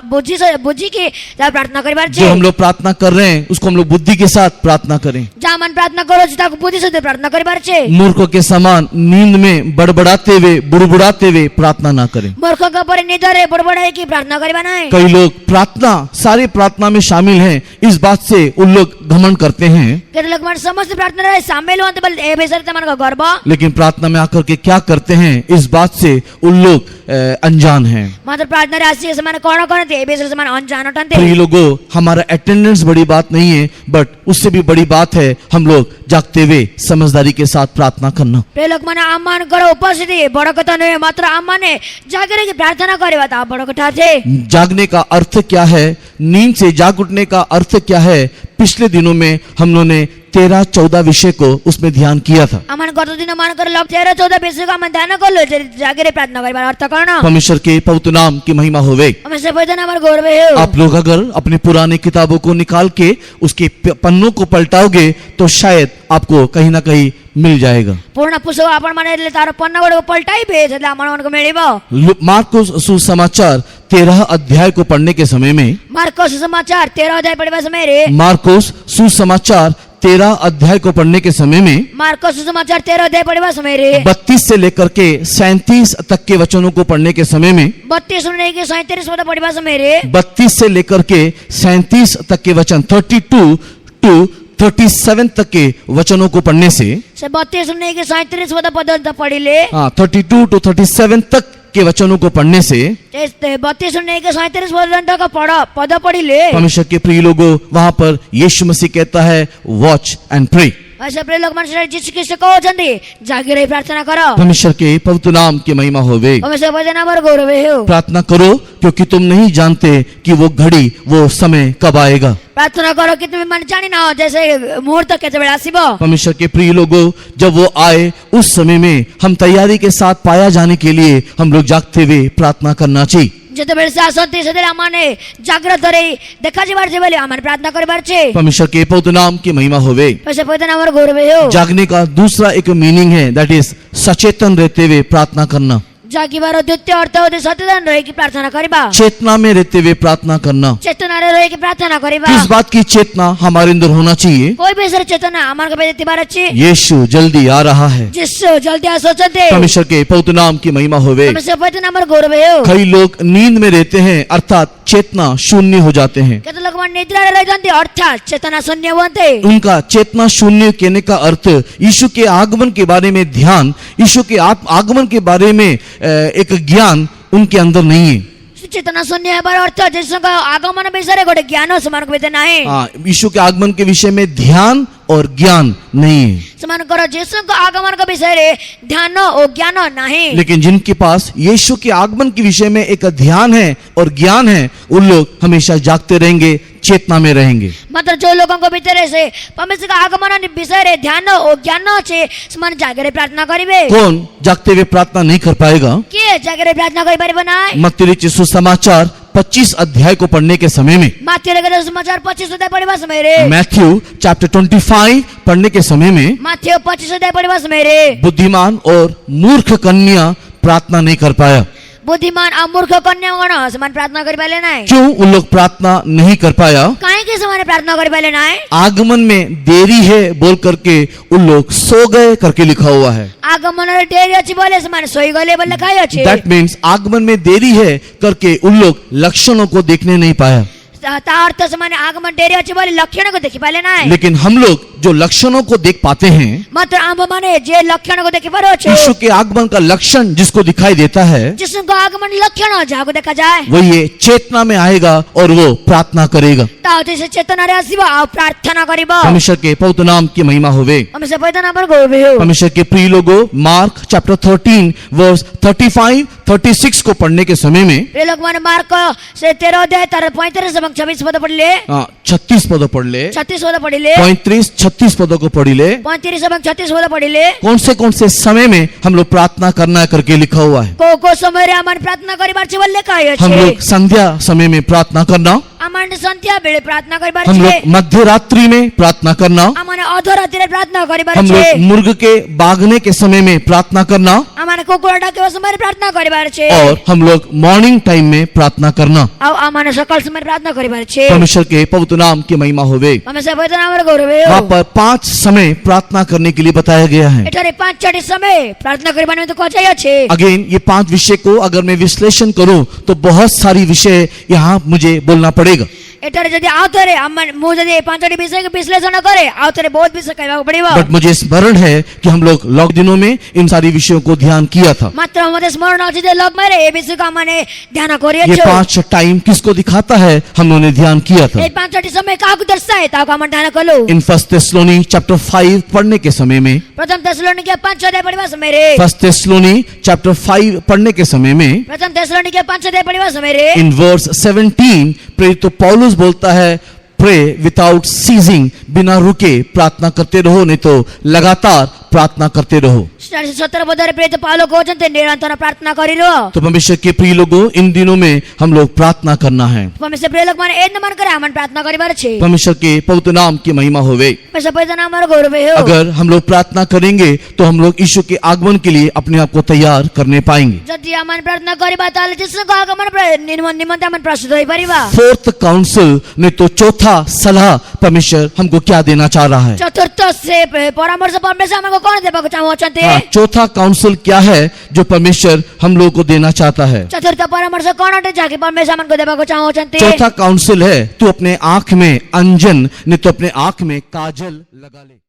बुद्धि के जा प्रार्थना करिबार छे। जो हम लोग प्रार्थना कर रहे हैं उसको हम लोग बुद्धि के साथ प्रार्थना करें। जा मन प्रार्थना करो जे ता बुद्धि से प्रार्थना करिबार छे। मूर्खों के समान नींद में बड़बड़ाते हुए बुड़बुड़ाते हुए प्रार्थना ना करें। मूर्खों के पर निदरे बड़बड़ाई की प्रार्थना करिबा नहीं। कई लोग प्रार्थना, सारे प्रार्थना में शामिल हैं, इस बात से उन लोग घमंड करते हैं। केते लोग मन समस्त प्रार्थना रे शामिल होते बल ए बेसर तमन का गर्व, लेकिन प्रार्थना में आकर के क्या करते हैं इस बात से उन लोग अनजान हैं। मात्र प्रार्थना राशि से माने कौन कौन थे बेसर से माने अनजान होते। प्रिय लोगों, हमारा अटेंडेंस बड़ी बात नहीं है, बट उससे भी बड़ी बात है हम लोग जागते हुए समझदारी के साथ प्रार्थना करना। प्रिय लोग माने आमान करो उपस्थिति बड़ कथा नहीं, मात्र आमाने जागरे की प्रार्थना करे बता बड़ कथा थे। जागने का अर्थ क्या है? नींद से जाग उठने का अर्थ क्या है? पिछले दिनों में हम लोगों ने 13-14 विषय को उसमें ध्यान किया था। अमन गत दिन मान कर लोग 13-14 विषय का मन ध्यान कर लो जागरे प्रार्थना करे अर्थ करना। परमेश्वर के पवित्र नाम की महिमा होवे। हमें पवित्र नाम पर गौरव है। आप लोग अगर अपनी पुरानी किताबों को निकाल के उसके पन्नों को पलटाओगे तो शायद आपको कहीं ना कहीं मिल जाएगा। पूर्ण पुस्तक आपण माने એટલે તારો પન્ના વડે પલટાઈ ભેજ એટલે આપણને મેળવો। मार्कुस सुसमाचार 13 अध्याय को पढ़ने के समय में, मार्कुस सुसमाचार 13 अध्याय पढ़वा समय रे मार्कुस सुसमाचार 13 अध्याय को पढ़ने के समय में मार्को सुसमाचार 13 अध्याय पढ़िबा समय रे 32 से लेकर के 37 तक के वचनों को पढ़ने के समय में 32 सुनने के 37 पद पढ़िबा समय रे 32 से लेकर के 37 तक के वचन 32 टू 37 तक के वचनों को पढ़ने से 32 सुनने के 37 पद पर्यंत पढ़िले 32 टू 37 तक के वचनों को पढ़ने से 32 सुनने के 37 पर्यंत का पद पढ़िले परमेश्वर के प्रिय लोगों, वहां पर यीशु मसीह कहता है वॉच एंड प्रे। ऐसे प्रिय लोग मनुष्य जिस किस कहउछन्ती जागी रही प्रार्थना करो। परमेश्वर के पवित्र नाम की महिमा होवे। परमेश्वर भजन नाम गौरव हो। प्रार्थना करो क्योंकि तुम नहीं जानते कि वो घड़ी वो समय कब आएगा। प्रार्थना करो कि तुम मन जानी ना हो जैसे मुहूर्त केते बेला आसीबो। परमेश्वर के प्रिय लोगों, जब वो आए उस समय में हम तैयारी के साथ पाया जाने के लिए हम लोग जागते हुए प्रार्थना करना चाहिए। जते बेले से आसंती से आमाने जागृत रही देखा जीवार से बोले आमाने प्रार्थना करिबार छे। परमेश्वर के पवित्र नाम की महिमा होवे। परमेश्वर पवित्र नाम गौरव हो। जागने का दूसरा एक मीनिंग है, दैट इज सचेतन रहते हुए प्रार्थना करना। जागिबार द्वितीय अर्थ होते सचेतन रहे की प्रार्थना करिबा। चेतना में रहते हुए प्रार्थना करना। चेतना रहे की प्रार्थना करिबा। किस बात की चेतना हमारे अंदर होना चाहिए? कोई भी सर चेतना हमारे पे तिबार अछि। यीशु जल्दी आ रहा है। जिससे जल्दी आ सोचते। परमेश्वर के पवित्र नाम की महिमा होवे। परमेश्वर पवित्र नाम गौरव हो। कई लोग नींद में रहते हैं अर्थात चेतना शून्य हो जाते हैं। केते लोग मन निद्रा रह जाते अर्थात चेतना शून्य होते। उनका चेतना शून्य कहने का अर्थ यीशु के आगमन के बारे में ध्यान, यीशु के आगमन के बारे में एक ज्ञान उनके अंदर नहीं है। चेतना शून्य है बार अर्थ जिसका आगमन विषय गोटे ज्ञान समान को नाही। यीशु के आगमन के विषय में ध्यान और ज्ञान नहीं है। समान करो यीशु का आगमन का विषय रे ध्यान और ज्ञान नहीं। लेकिन जिनके पास यीशु के आगमन के विषय में एक ध्यान है और ज्ञान है, उन लोग हमेशा जागते रहेंगे, चेतना में रहेंगे। मतलब जो लोगों को भीतर से परमेश्वर का आगमन विषय रे ध्यान और ज्ञान छे समान जागरे प्रार्थना करिवे। कौन जागते हुए प्रार्थना नहीं कर पाएगा? के जागरे प्रार्थना करि पारिबो ना? मत्ती लिखित सुसमाचार 25 अध्याय को पढ़ने के समय में मत्ती लिखित सुसमाचार 25 अध्याय पढ़िबा समय रे मैथ्यू चैप्टर 25 पढ़ने के समय में मत्ती 25 अध्याय पढ़िबा समय रे बुद्धिमान और मूर्ख कन्या प्रार्थना नहीं कर पाया। बुद्धिमान और मूर्ख कन्या गण समान प्रार्थना करि पाले ना। क्यों उन लोग प्रार्थना नहीं कर पाया? काहे के समान प्रार्थना करि पाले ना? आगमन में देरी है बोल करके उन लोग सो गए करके लिखा हुआ है। आगमन रे देरी अछि बोले समान सोई गले बोले लिखाय अछि। दैट मीन्स आगमन में देरी है करके उन लोग लक्षणों को देखने नहीं पाया। अर्थ समान आगमन देरी अछि बोले लक्षण को देखि पाले ना। लेकिन हम लोग जो लक्षणों को देख पाते हैं, मात्र आम माने जे लक्षण को देखि पारो छे, यीशु के आगमन का लक्षण जिसको दिखाई देता है, जिसको आगमन लक्षण जाको देखा जाए, वो ये चेतना में आएगा और वो प्रार्थना करेगा। ताते से चेतना रे आसीबा आ प्रार्थना करिबा। परमेश्वर के पवित्र नाम की महिमा होवे। परमेश्वर पवित्र नाम गौरव हो। परमेश्वर के प्रिय लोगों, मार्क चैप्टर 13 वर्स 35 36 को पढ़ने के समय में प्रिय लोग माने मार्क से 13 अध्याय 35 से 26 पद पढ़ ले। 36 पद पढ़ ले। 36 पद पढ़ ले। 35 36 पदों को पढ़ी ले। 35 से 36 पद पढ़ ले। कौन से समय में हम लोग प्रार्थना करना है करके लिखा हुआ है। को समय रे हमन प्रार्थना करिबार छे बोले काय छे। हम लोग संध्या समय में प्रार्थना करना, हमन संध्या बेले प्रार्थना करिबार हम छे। लोग मध्य रात्रि में प्रार्थना करना, हमन अधरात्रि प्रार्थना करिबार छे। हम लोग मुर्ग के बागने के समय में प्रार्थना करना, हमन कुकुड़ा के समय प्रार्थना करिबार छे। और हम लोग मॉर्निंग टाइम में प्रार्थना करना। अब हमन सकाल समय प्रार्थना करिबार छे। परमेश्वर के पवित्र नाम की महिमा होवे। परमेश्वर पवित्र नाम गौरव हो। वहाँ पर 5 समय प्रार्थना करने के लिए बताया गया है। एठारे 5 चढ़ी समय प्रार्थना करिबार में तो कहै छे। अगेन ये 5 विषय को अगर मैं विश्लेषण करूं तो बहुत सारी विषय यहाँ मुझे बोलना पड़ेगा। एठारे जदि आउथरे हमन मु जदि 5 विषय के विश्लेषण करे आउथरे बहुत विषय कहबा पड़िबा। बट मुझे स्मरण है कि हम लोग लॉक दिनों में इन सारी विषयों को ध्यान किया था। मात्र हमरे स्मरण अछि जे लॉक में ए विषय का माने ध्यान करिए ये छो। 5 टाइम किसको दिखाता है हम लोगों ने ध्यान किया था। ए 5 समय का को दर्शाए ता का मन ध्यान कलो। इन 1 थिस्सलुनी चैप्टर 5 पढ़ने के समय में, प्रथम थिस्सलुनी 5 अध्याय पढ़िबा समय रे 1 थिस्सलुनी चैप्टर 5 पढ़ने के समय में, प्रथम थिस्सलुनी 5 अध्याय पढ़िबा समय रे इन वर्स 17 प्रेरित पौलुस बोलता है प्रे विदाउट सीजिंग, बिना रुके प्रार्थना करते रहो, नहीं तो लगातार प्रार्थना करते रहो। 17 पदरे प्रेरित पालो को जंते निरंतर प्रार्थना करिरो। तो परमेश्वर के प्रिय लोगों, इन दिनों में हम लोग प्रार्थना करना है। परमेश्वर प्रिय लोग माने एन मन करे हमन प्रार्थना करिबार छे। परमेश्वर के पवित्र नाम की महिमा होवे। परमेश्वर पवित्र नाम रो गौरव हो। अगर हम लोग प्रार्थना करेंगे तो हम लोग यीशु के आगमन के लिए अपने आप को तैयार करने पाएंगे। जदि हमन प्रार्थना करिबा ताले जिसको आगमन निमंत्रण हमन प्रस्तुत होई परिबा। 4th काउंसिल में तो चौथा सलाह परमेश्वर हमको क्या देना चाह रहा है। चतुर्थ से परामर्श परमेश्वर हमको कौन देबाको चाहुछन्ते? हाँ, चौथा काउंसिल क्या है जो परमेश्वर हम लोगों को देना चाहता है। चतुर्थ परामर्श कौन अटे जाके परमेश्वर हमको देबाको चाहुछन्ते? चौथा काउंसिल है तू अपने आंख में अंजन नहीं तो अपने आंख में काजल लगा ले।